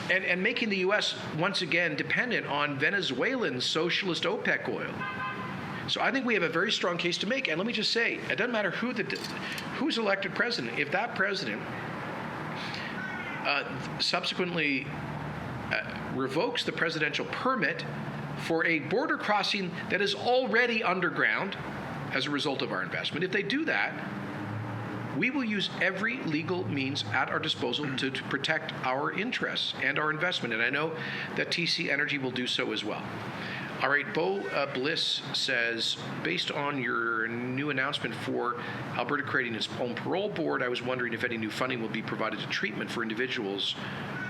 A: and making the U.S. once again dependent on Venezuelan socialist OPEC oil. So I think we have a very strong case to make. And let me just say, it doesn't matter who's elected president. If that president subsequently revokes the presidential permit for a border crossing that is already underground as a result of our investment, if they do that, we will use every legal means at our disposal to protect our interests and our investment. And I know that TC Energy will do so as well. All right, Bo Bliss says, based on your new announcement for Alberta creating its own parole board, I was wondering if any new funding will be provided to treatment for individuals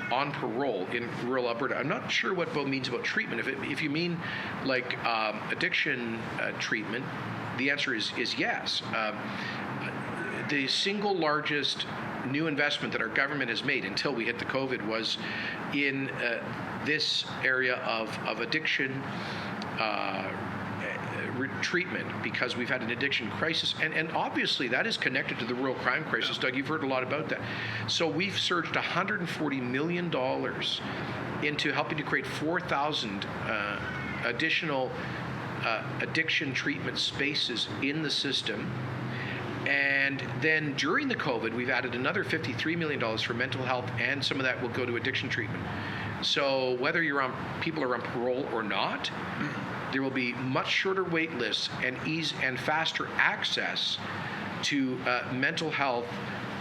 A: on parole in rural Alberta. I'm not sure what Bo means about treatment. If you mean like addiction treatment, the answer is yes. The single largest new investment that our government has made until we hit the COVID was in this area of addiction treatment, because we've had an addiction crisis. And obviously that is connected to the rural crime crisis. Doug, you've heard a lot about that. So we've surged $140 million into helping to create 4,000 additional addiction treatment spaces in the system. And then during the COVID, we've added another $53 million for mental health, and some of that will go to addiction treatment. So whether people are on parole or not, there will be much shorter wait lists and ease and faster access to mental health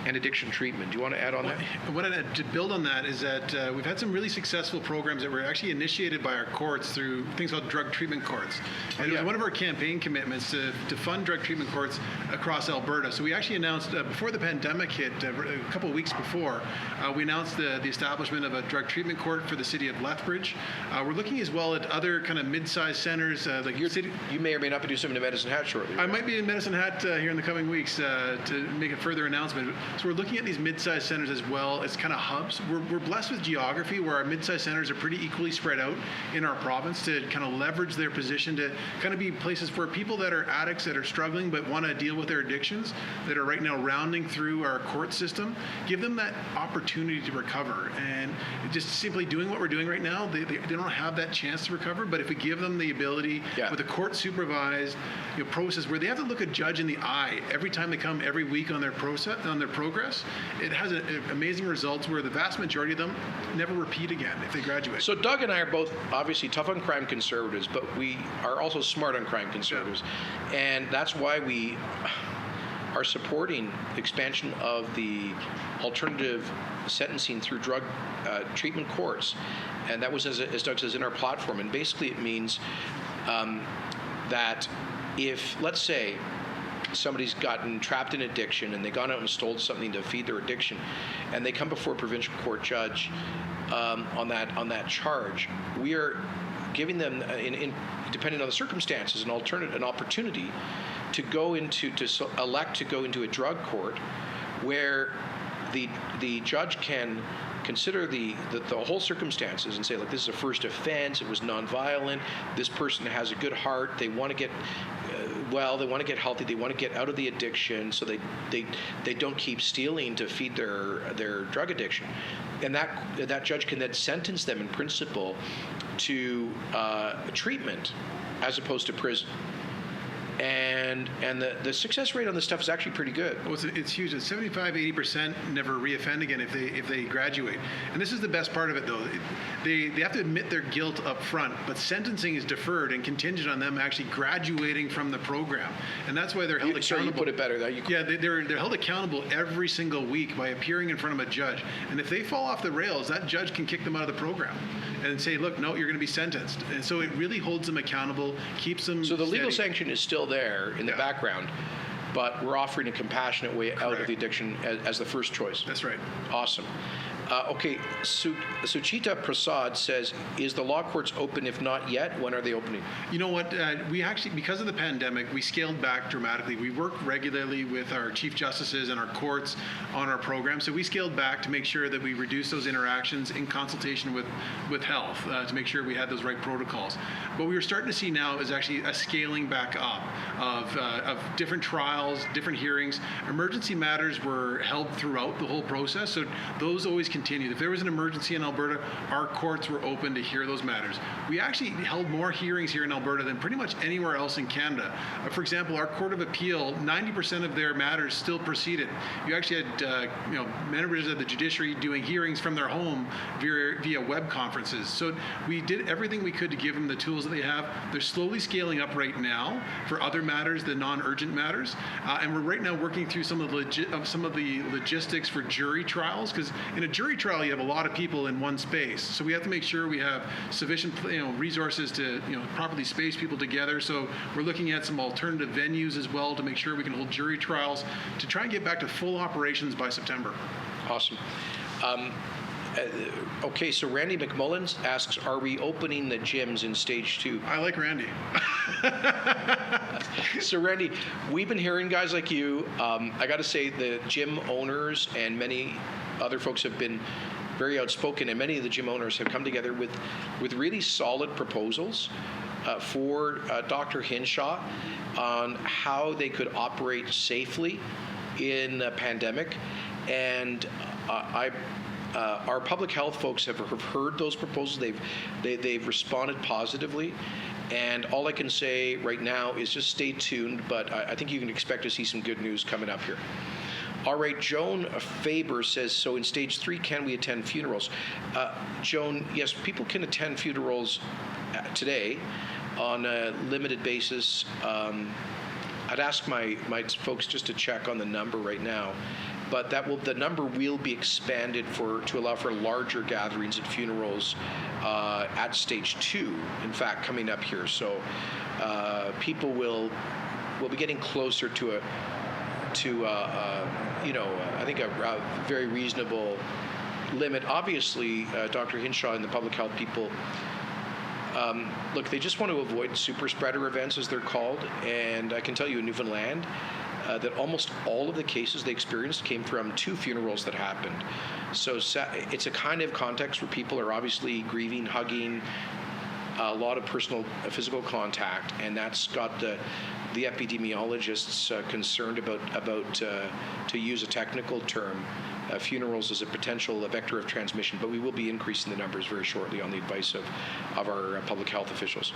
A: and addiction treatment. Do you want to add on that?
B: What to build on that is that we've had some really successful programs that were actually initiated by our courts through things called drug treatment courts. And it was one of our campaign commitments to fund drug treatment courts across Alberta. So we actually announced, before the pandemic hit, a couple of weeks before, we announced the establishment of a drug treatment court for the city of Lethbridge. We're looking as well at other kind of mid-sized centers.
A: You may or may not be doing something in Medicine Hat shortly. Right?
B: I might be in Medicine Hat here in the coming weeks to make a further announcement. So we're looking at these mid-sized centers as well as kind of hubs. We're blessed with geography where our mid-sized centers are pretty equally spread out in our province to kind of leverage their position to kind of be places for people that are addicts that are struggling but want to deal with their addictions, that are right now rounding through our court system, give them that opportunity to recover. And just simply doing what we're doing right now, they don't have that chance to recover. But if we give them the ability with a court-supervised process where they have to look a judge in the eye every time they come every week on their progress, it has amazing results where the vast majority of them never repeat again if they graduate.
A: So Doug and I are both obviously tough on crime conservatives, but we are also smart on crime conservatives. Yeah. And that's why we are supporting the expansion of the alternative sentencing through drug treatment courts. And that was, as Doug says, in our platform. And basically it means that if, let's say, somebody's gotten trapped in addiction and they've gone out and stole something to feed their addiction, and they come before a provincial court judge on that charge, we are giving them, depending on the circumstances, an opportunity to elect to go into a drug court where the judge can consider the whole circumstances and say, look, this is a first offense, it was nonviolent, this person has a good heart, they want to get well, they want to get healthy, they want to get out of the addiction, so they don't keep stealing to feed their drug addiction. And that judge can then sentence them in principle to treatment as opposed to prison. And the success rate on this stuff is actually pretty good.
B: Well, it's huge. It's 75-80% never reoffend again if they graduate. And this is the best part of it, though. They have to admit their guilt up front, but sentencing is deferred and contingent on them actually graduating from the program. And that's why they're held accountable.
A: Sorry, you put it better.
B: They're held accountable every single week by appearing in front of a judge. And if they fall off the rails, that judge can kick them out of the program and say, look, no, you're going to be sentenced. And so it really holds them accountable, keeps them
A: So the legal
B: steady.
A: sanction is still there in the background, but we're offering a compassionate way out of the addiction as the first choice.
B: That's right.
A: Awesome. Okay, Suchita Prasad says, is the law courts open? If not yet, when are they opening?
B: You know what? We actually, because of the pandemic, we scaled back dramatically. We work regularly with our chief justices and our courts on our program. So we scaled back to make sure that we reduce those interactions in consultation with health to make sure we had those right protocols. What we are starting to see now is actually a scaling back up of different trials, different hearings. Emergency matters were held throughout the whole process. So those always continued. If there was an emergency in Alberta, our courts were open to hear those matters. We actually held more hearings here in Alberta than pretty much anywhere else in Canada. For example, our Court of Appeal, 90% of their matters still proceeded. You actually had members of the judiciary doing hearings from their home via web conferences. So we did everything we could to give them the tools that they have. They're slowly scaling up right now for other matters, the non-urgent matters, and we're right now working through some of the logistics for jury trials, because in a jury trial you have a lot of people in one space, so we have to make sure we have sufficient resources to properly space people together. So we're looking at some alternative venues as well to make sure we can hold jury trials to try and get back to full operations by September.
A: Awesome. Okay, so Randy McMullins asks, are we opening the gyms in stage 2?
B: I like Randy.
A: So Randy, we've been hearing guys like you. I got to say, the gym owners and many other folks have been very outspoken, and many of the gym owners have come together with really solid proposals for Dr. Hinshaw on how they could operate safely in the pandemic. And our public health folks have heard those proposals. They've responded positively, and all I can say right now is just stay tuned. But I think you can expect to see some good news coming up here. All right, Joan Faber says, so in stage 3, can we attend funerals? Joan, yes, people can attend funerals today on a limited basis. I'd ask my folks just to check on the number right now. But the number will be expanded to allow for larger gatherings at funerals at stage 2. In fact, coming up here, so people will be getting closer to I think a very reasonable limit. Obviously, Dr. Hinshaw and the public health people. Look, they just want to avoid super spreader events, as they're called, and I can tell you in Newfoundland. That almost all of the cases they experienced came from 2 funerals that happened. So it's a kind of context where people are obviously grieving, hugging, a lot of personal physical contact, and that's got the epidemiologists concerned about to use a technical term, funerals as a potential vector of transmission. But we will be increasing the numbers very shortly on the advice of our public health officials.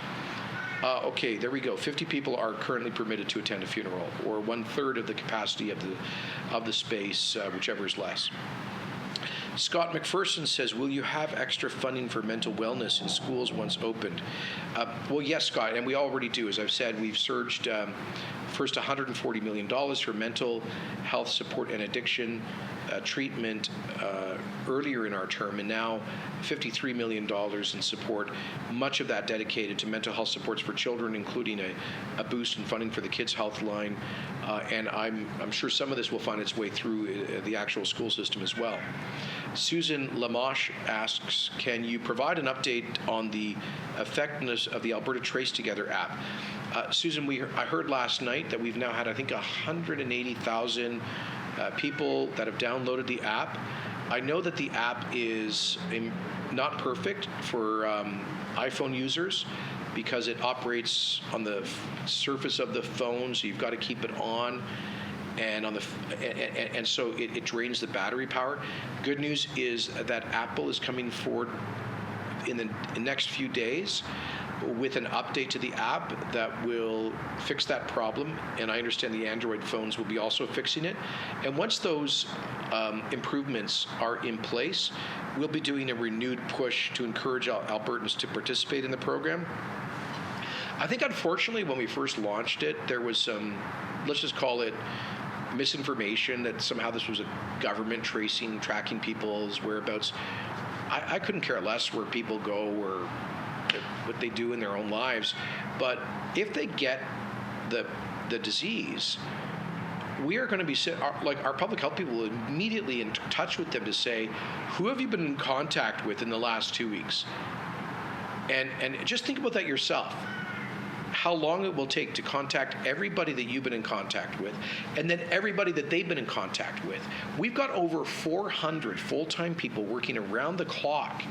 A: Okay, there we go. 50 people are currently permitted to attend a funeral, or 1/3 of the capacity of the space, whichever is less. Scott McPherson says, will you have extra funding for mental wellness in schools once opened? Well, yes, Scott, and we already do. As I've said, we've surged first $140 million for mental health support and addiction treatment earlier in our term, and now $53 million in support, much of that dedicated to mental health supports for children, including a boost in funding for the Kids Health Line. And I'm sure some of this will find its way through the actual school system as well. Susan Lamache asks, can you provide an update on the effectiveness of the Alberta Trace Together app? Susan, I heard last night that we've now had, I think, 180,000 people that have downloaded the app. I know that the app is not perfect for iPhone users because it operates on the surface of the phone, so you've got to keep it on, and so it drains the battery power. Good news is that Apple is coming forward in the next few days with an update to the app that will fix that problem, and I understand the Android phones will be also fixing it. And once those improvements are in place, we'll be doing a renewed push to encourage Albertans to participate in the program. I think, unfortunately, when we first launched it, there was some, let's just call it, misinformation that somehow this was a government tracking people's whereabouts. I couldn't care less where people go or what they do in their own lives, but if they get the disease, we are going to be our public health people will immediately in touch with them to say, who have you been in contact with in the last 2 weeks? And just think about that yourself. How long it will take to contact everybody that you've been in contact with, and then everybody that they've been in contact with. We've got over 400 full-time people working around the clock,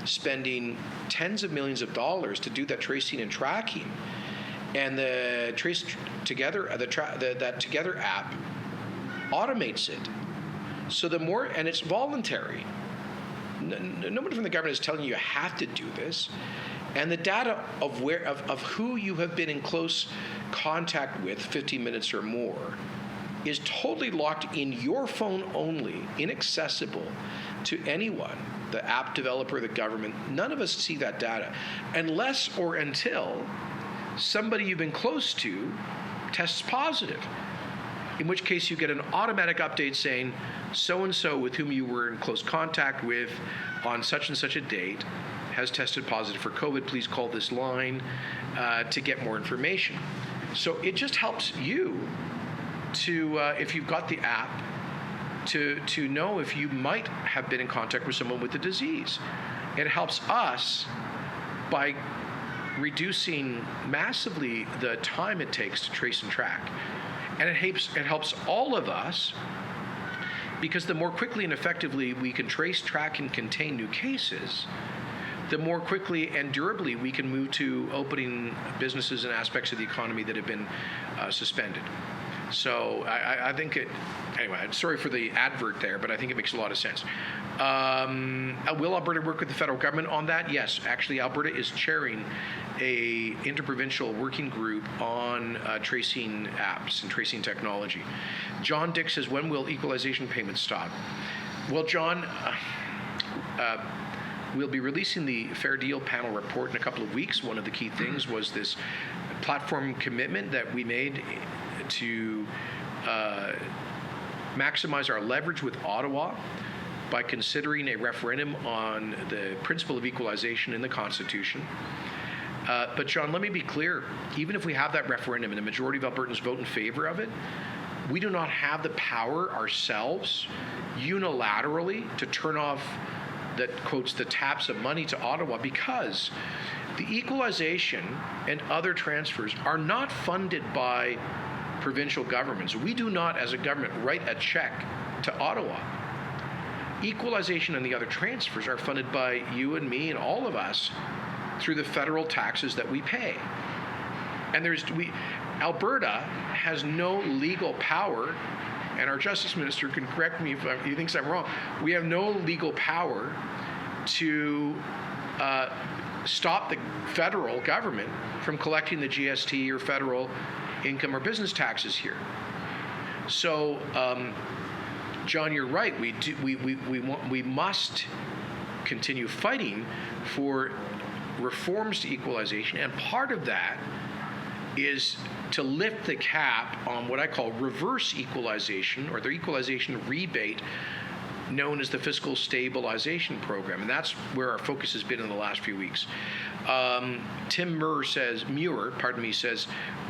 A: spending tens of millions of dollars to do that tracing and tracking. And the Trace Together, that Together app automates it. So the more, and it's voluntary. Nobody from the government is telling you have to do this. And the data of who you have been in close contact with 15 minutes or more is totally locked in your phone only, inaccessible to anyone, the app developer, the government. None of us see that data unless or until somebody you've been close to tests positive, in which case you get an automatic update saying so-and-so with whom you were in close contact with on such and such a date has tested positive for COVID. Please call this line to get more information. So it just helps you to, if you've got the app, to know if you might have been in contact with someone with the disease. It helps us by reducing massively the time it takes to trace and track. And it helps all of us because the more quickly and effectively we can trace, track, and contain new cases, the more quickly and durably we can move to opening businesses and aspects of the economy that have been suspended. So I think anyway, sorry for the advert there, but I think it makes a lot of sense. Will Alberta work with the federal government on that? Yes, actually Alberta is chairing a interprovincial working group on tracing apps and tracing technology. John Dick says, when will equalization payments stop? Well, John, we'll be releasing the Fair Deal panel report in a couple of weeks. One of the key things was this platform commitment that we made to maximize our leverage with Ottawa by considering a referendum on the principle of equalization in the Constitution. But John, let me be clear, even if we have that referendum and a majority of Albertans vote in favor of it, we do not have the power ourselves unilaterally to turn off that quotes the taps of money to Ottawa, because the equalization and other transfers are not funded by provincial governments. We do not, as a government, write a check to Ottawa. Equalization and the other transfers are funded by you and me and all of us through the federal taxes that we pay. And Alberta has no legal power, and our Justice Minister can correct me if he thinks I'm wrong. We have no legal power to stop the federal government from collecting the GST or federal income or business taxes here. So John, you're right. We must continue fighting for reforms to equalization, and part of that is to lift the cap on what I call reverse equalization, or the equalization rebate, known as the fiscal stabilization program, and that's where our focus has been in the last few weeks. Tim Muir says,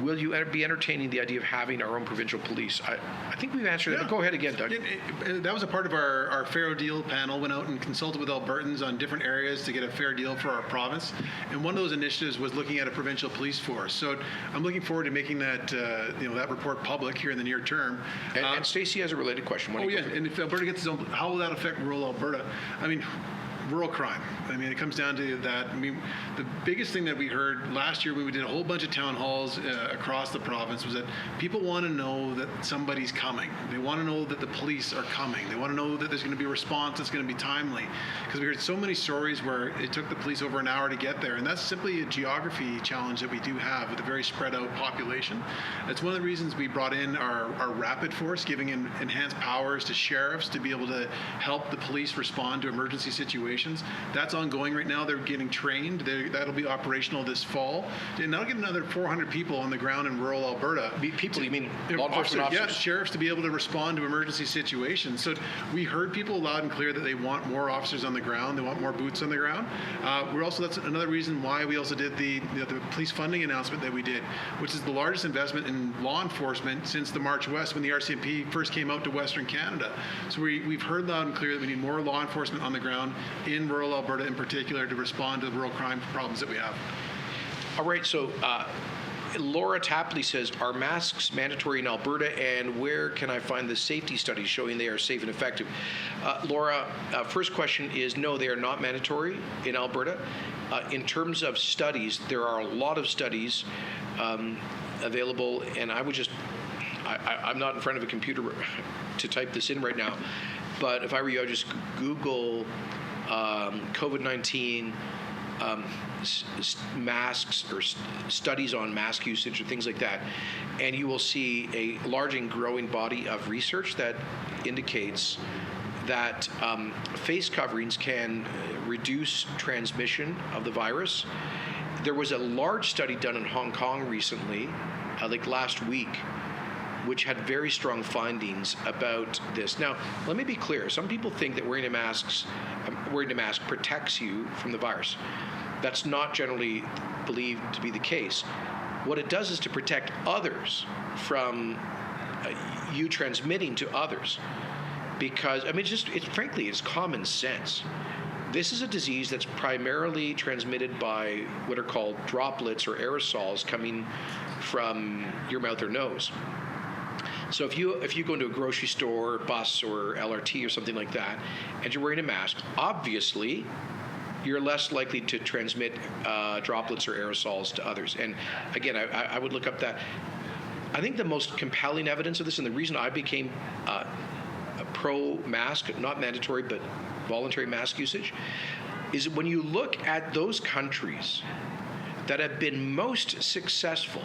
A: will you be entertaining the idea of having our own provincial police? I think we've answered that. Go ahead again, Doug.
B: That was a part of our fair deal panel. Went out and consulted with Albertans on different areas to get a fair deal for our province. And one of those initiatives was looking at a provincial police force. So I'm looking forward to making that that report public here in the near term.
A: And Stacey has a related question.
B: And if Alberta gets its own, how will that affect rural Alberta? I mean, rural crime. I mean, it comes down to that. I mean, the biggest thing that we heard last year when we did a whole bunch of town halls across the province was that people want to know that somebody's coming. They want to know that the police are coming. They want to know that there's going to be a response that's going to be timely. Because we heard so many stories where it took the police over an hour to get there. And that's simply a geography challenge that we do have with a very spread out population. That's one of the reasons we brought in our rapid force, giving enhanced powers to sheriffs to be able to help the police respond to emergency situations. That's ongoing right now. They're getting trained. That'll be operational this fall. And that'll get another 400 people on the ground in rural Alberta.
A: People, you mean law enforcement officers?
B: Yeah, sheriffs to be able to respond to emergency situations. So we heard people loud and clear that they want more officers on the ground. They want more boots on the ground. That's another reason why we also did the police funding announcement that we did, which is the largest investment in law enforcement since the March West when the RCMP first came out to Western Canada. So we've heard loud and clear that we need more law enforcement on the ground in rural Alberta in particular to respond to the rural crime problems that we have.
A: All right, so Laura Tapley says, are masks mandatory in Alberta, and where can I find the safety studies showing they are safe and effective? Laura, first question is, no, they are not mandatory in Alberta. In terms of studies, there are a lot of studies available, and I'm not in front of a computer to type this in right now, but if I were you, I'd just Google COVID-19 masks or studies on mask usage or things like that, and you will see a large and growing body of research that indicates that face coverings can reduce transmission of the virus. There was a large study done in Hong Kong recently, like last week, which had very strong findings about this. Now, let me be clear. Some people think that wearing a mask protects you from the virus. That's not generally believed to be the case. What it does is to protect others from you transmitting to others. Because, I mean, frankly, it's common sense. This is a disease that's primarily transmitted by what are called droplets or aerosols coming from your mouth or nose. So if you go into a grocery store, bus, or LRT or something like that, and you're wearing a mask, obviously you're less likely to transmit droplets or aerosols to others. And again, I would look up that. I think the most compelling evidence of this, and the reason I became a pro-mask, not mandatory, but voluntary mask usage, is when you look at those countries that have been most successful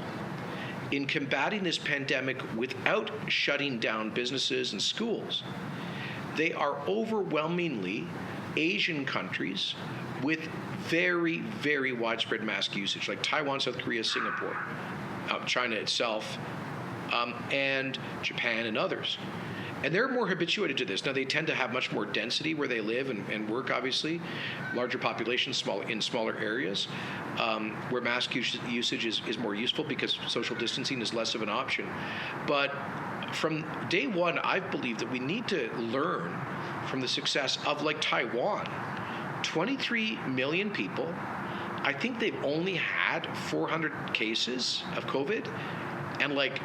A: in combating this pandemic without shutting down businesses and schools, they are overwhelmingly Asian countries with very, very widespread mask usage, like Taiwan, South Korea, Singapore, China itself, and Japan and others. And they're more habituated to this. Now, they tend to have much more density where they live and work, obviously, larger populations in smaller areas, where mask usage is more useful because social distancing is less of an option. But from day one, I've believed that we need to learn from the success of, like, Taiwan. 23 million people. I think they've only had 400 cases of COVID and, like,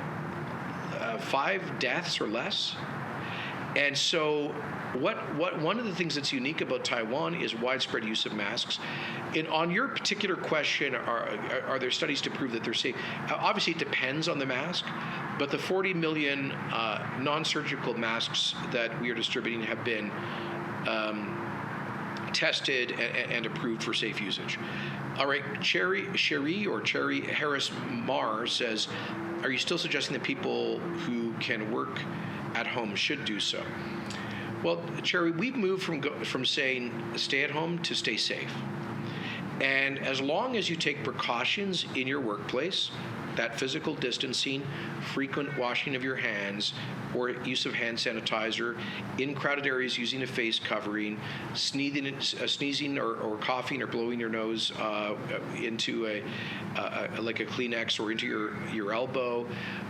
A: 5 deaths or less. And so one of the things that's unique about Taiwan is widespread use of masks. And on your particular question, are there studies to prove that they're safe? Obviously, it depends on the mask, but the 40 million non-surgical masks that we are distributing have been tested and approved for safe usage. All right, Cherry Harris Marr says, are you still suggesting that people who can work at home should do so? Well, Cherry, we've moved from saying stay at home to stay safe. And as long as you take precautions in your workplace, that physical distancing, frequent washing of your hands, or use of hand sanitizer, in crowded areas using a face covering, sneezing or coughing or blowing your nose into like a Kleenex or into your elbow,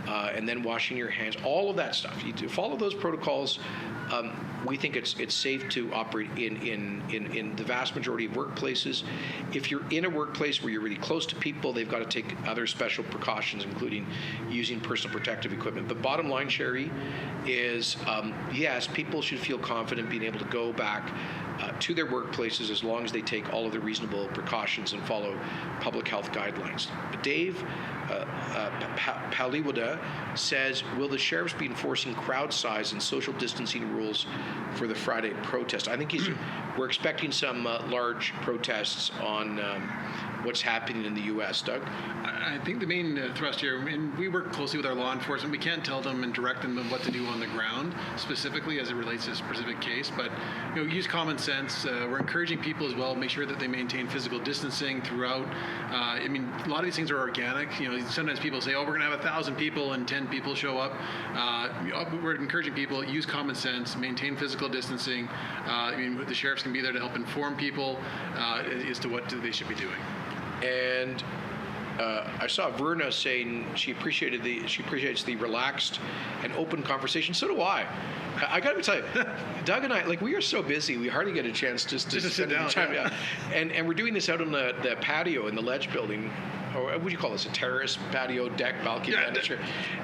A: and then washing your hands, all of that stuff. You follow those protocols. We think it's safe to operate in the vast majority of workplaces. If you're in a workplace where you're really close to people, they've got to take other special precautions, including using personal protective equipment. But bottom line, Sherry, is yes, people should feel confident being able to go back to their workplaces as long as they take all of the reasonable precautions and follow public health guidelines. Dave Paliwada says, will the sheriffs be enforcing crowd size and social distancing rules for the Friday protest? I think we're expecting some large protests on what's happening in the U.S. Doug?
B: I think the main thrust here, and we work closely with our law enforcement. We can't tell them and direct them on what to do on the ground, specifically as it relates to a specific case, but use common sense. We're encouraging people as well, make sure that they maintain physical distancing throughout. A lot of these things are organic. Sometimes people say, we're going to have 1,000 people and 10 people show up. We're encouraging people, use common sense, maintain physical distancing. The sheriffs can be there to help inform people as to what they should be doing.
A: And I saw Verna saying she appreciates the relaxed and open conversation. So do I. I got to tell you, Doug and I, we are so busy, we hardly get a chance just to
B: sit down.
A: Time. Yeah. And we're doing this out on the patio in the Ledge building. Or what do you call this? A terrace, patio, deck, balcony, manager.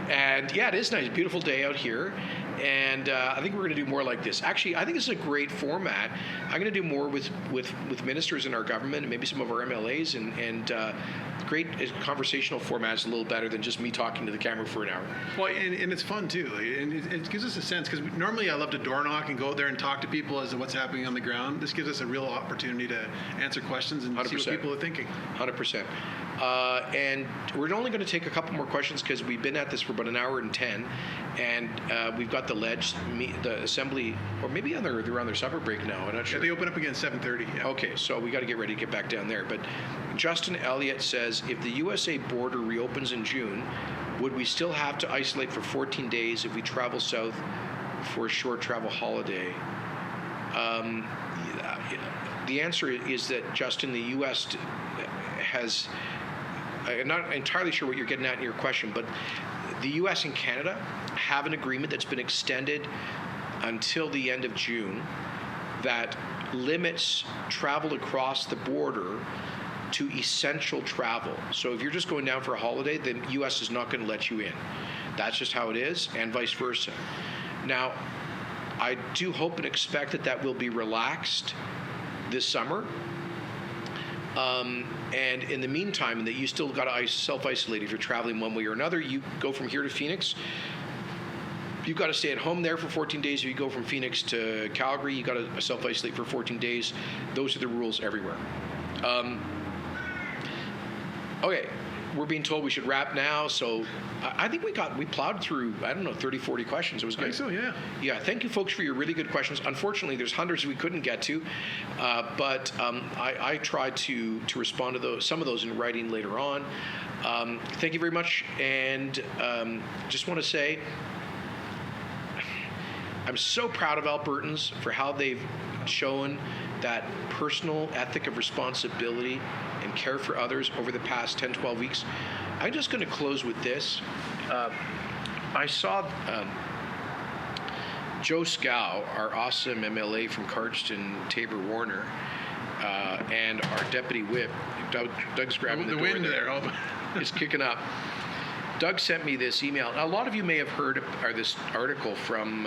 A: And yeah, it is nice. Beautiful day out here. And I think we're going to do more like this. Actually, I think this is a great format. I'm going to do more with ministers in our government and maybe some of our MLAs and great conversational formats, a little better than just me talking to the camera for an hour.
B: Well, and it's fun too. And it gives us a sense, because normally I love to door knock and go out there and talk to people as to what's happening on the ground. This gives us a real opportunity to answer questions and 100%. See what people are thinking. 100%.
A: And we're only going to take a couple more questions because we've been at this for about an hour and 10, and we've got the Ledge, the assembly, or maybe they're on their supper break now. I'm not sure.
B: Yeah, they open up again at 7:30. Yeah.
A: Okay, so we got to get ready to get back down there. But Justin Elliott says, if the USA border reopens in June, would we still have to isolate for 14 days if we travel south for a short travel holiday? The answer is that, Justin, the U.S. has, I'm not entirely sure what you're getting at in your question, but the U.S. and Canada have an agreement that's been extended until the end of June that limits travel across the border to essential travel. So if you're just going down for a holiday, the U.S. is not going to let you in. That's just how it is, and vice versa. Now, I do hope and expect that will be relaxed this summer. And in the meantime, that you still got to self-isolate if you're traveling one way or another. You go from here to Phoenix, you've got to stay at home there for 14 days. If you go from Phoenix to Calgary, you got to self-isolate for 14 days. Those are the rules everywhere. Okay, we're being told we should wrap now, so I think we plowed through, 30, 40 questions. It was good.
B: I think so, yeah.
A: Yeah, thank you folks for your really good questions. Unfortunately, there's hundreds we couldn't get to, but I tried to respond to some of those in writing later on. Thank you very much, and just want to say I'm so proud of Albertans for how they've shown that personal ethic of responsibility and care for others over the past 10, 12 weeks. I'm just going to close with this. I saw Joe Scow, our awesome MLA from Cardston, Tabor Warner, and our deputy whip, Doug's grabbing the door
B: wind there.
A: It's kicking up. Doug sent me this email. Now, a lot of you may have heard this article from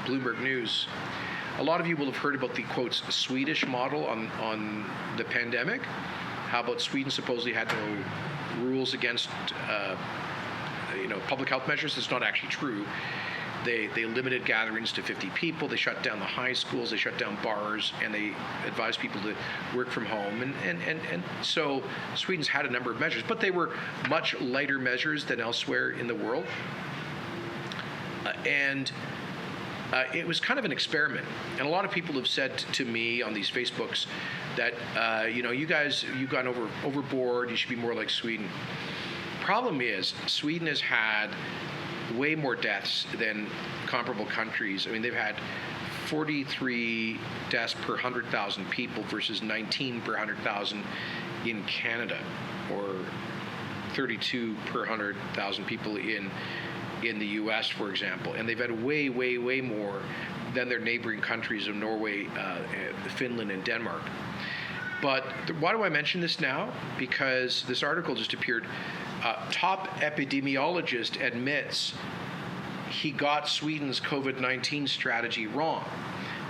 A: Bloomberg News. A lot of you will have heard about the, quotes, Swedish model on the pandemic. How about Sweden supposedly had no rules against public health measures? It's not actually true. They limited gatherings to 50 people. They shut down the high schools. They shut down bars, and they advised people to work from home. And so Sweden's had a number of measures, but they were much lighter measures than elsewhere in the world. It was kind of an experiment. And a lot of people have said to me on these Facebooks that, you guys, you've gone overboard. You should be more like Sweden. Problem is, Sweden has had way more deaths than comparable countries. I mean, they've had 43 deaths per 100,000 people versus 19 per 100,000 in Canada, or 32 per 100,000 people in the U.S., for example. And they've had way, way, way more than their neighboring countries of Norway, Finland, and Denmark. But why do I mention this now? Because this article just appeared. Top epidemiologist admits he got Sweden's COVID-19 strategy wrong.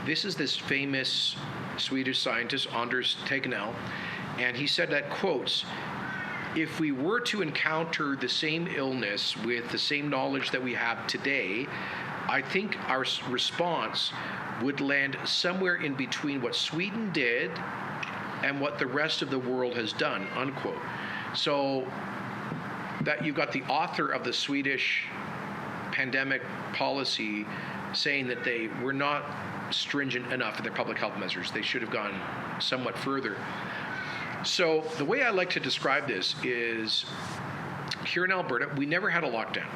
A: This is this famous Swedish scientist, Anders Tegnell, and he said that, quotes, "If we were to encounter the same illness with the same knowledge that we have today, I think our response would land somewhere in between what Sweden did and what the rest of the world has done," unquote. So that you've got the author of the Swedish pandemic policy saying that they were not stringent enough in their public health measures. They should have gone somewhat further. So the way I like to describe this is, here in Alberta, we never had a lockdown.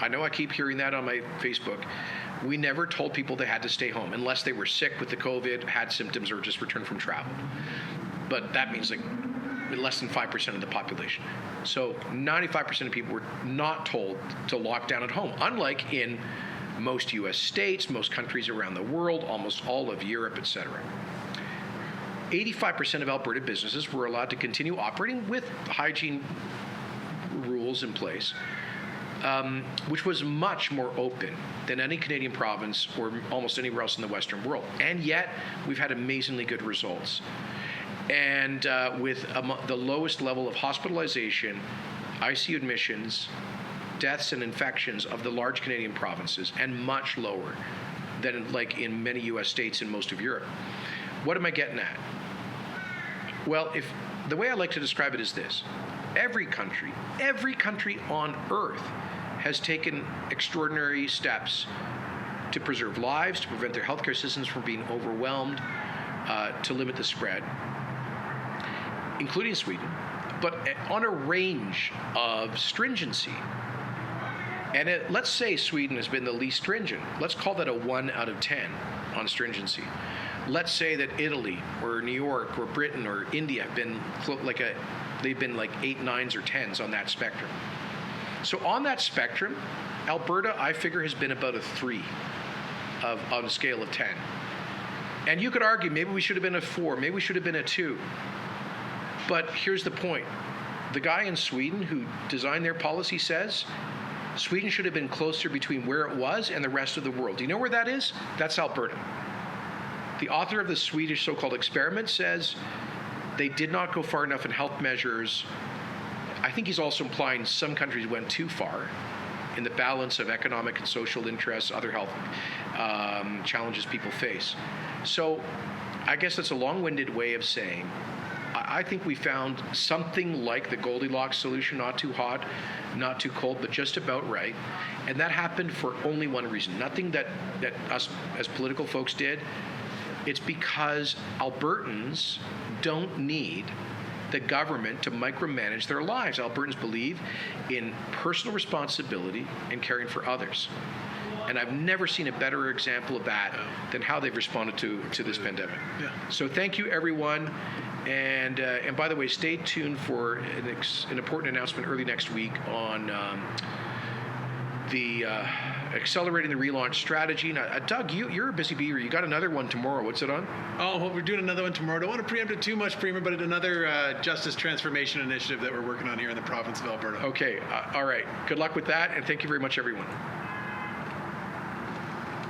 A: I know I keep hearing that on my Facebook. We never told people they had to stay home unless they were sick with the COVID, had symptoms, or just returned from travel. But that means like less than 5% of the population. So 95% of people were not told to lock down at home, unlike in most U.S. states, most countries around the world, almost all of Europe, etc. 85% of Alberta businesses were allowed to continue operating with hygiene rules in place, which was much more open than any Canadian province or almost anywhere else in the Western world. And yet, we've had amazingly good results. And with the lowest level of hospitalization, ICU admissions, deaths and infections of the large Canadian provinces, and much lower than like in many U.S. states and most of Europe. What am I getting at? Well, if the way I like to describe it is this: every country on earth has taken extraordinary steps to preserve lives, to prevent their healthcare systems from being overwhelmed, to limit the spread, including Sweden, but on a range of stringency. And let's say Sweden has been the least stringent. Let's call that a 1 out of 10 on stringency. Let's say that Italy or New York or Britain or India have been they've been like 8, 9s, or 10s on that spectrum. So on that spectrum, Alberta, I figure, has been about a 3 on a scale of 10. And you could argue maybe we should have been a 4, maybe we should have been a 2. But here's the point. The guy in Sweden who designed their policy says Sweden should have been closer between where it was and the rest of the world. Do you know where that is? That's Alberta. The author of the Swedish so-called experiment says they did not go far enough in health measures. I think he's also implying some countries went too far in the balance of economic and social interests, other health challenges people face. So I guess that's a long-winded way of saying I think we found something like the Goldilocks solution, not too hot, not too cold, but just about right. And that happened for only one reason. Nothing that us as political folks did. It's because Albertans don't need the government to micromanage their lives. Albertans believe in personal responsibility and caring for others. And I've never seen a better example of that than how they've responded to this pandemic.
B: Yeah.
A: So thank you, everyone. And by the way, stay tuned for an important announcement early next week on the accelerating the relaunch strategy. Now, Doug, you're a busy beaver. You got another one tomorrow. What's it on?
B: Oh, well, we're doing another one tomorrow. Don't want to preempt it too much, Premier, but another justice transformation initiative that we're working on here in the province of Alberta.
A: Okay. All right. Good luck with that, and thank you very much, everyone.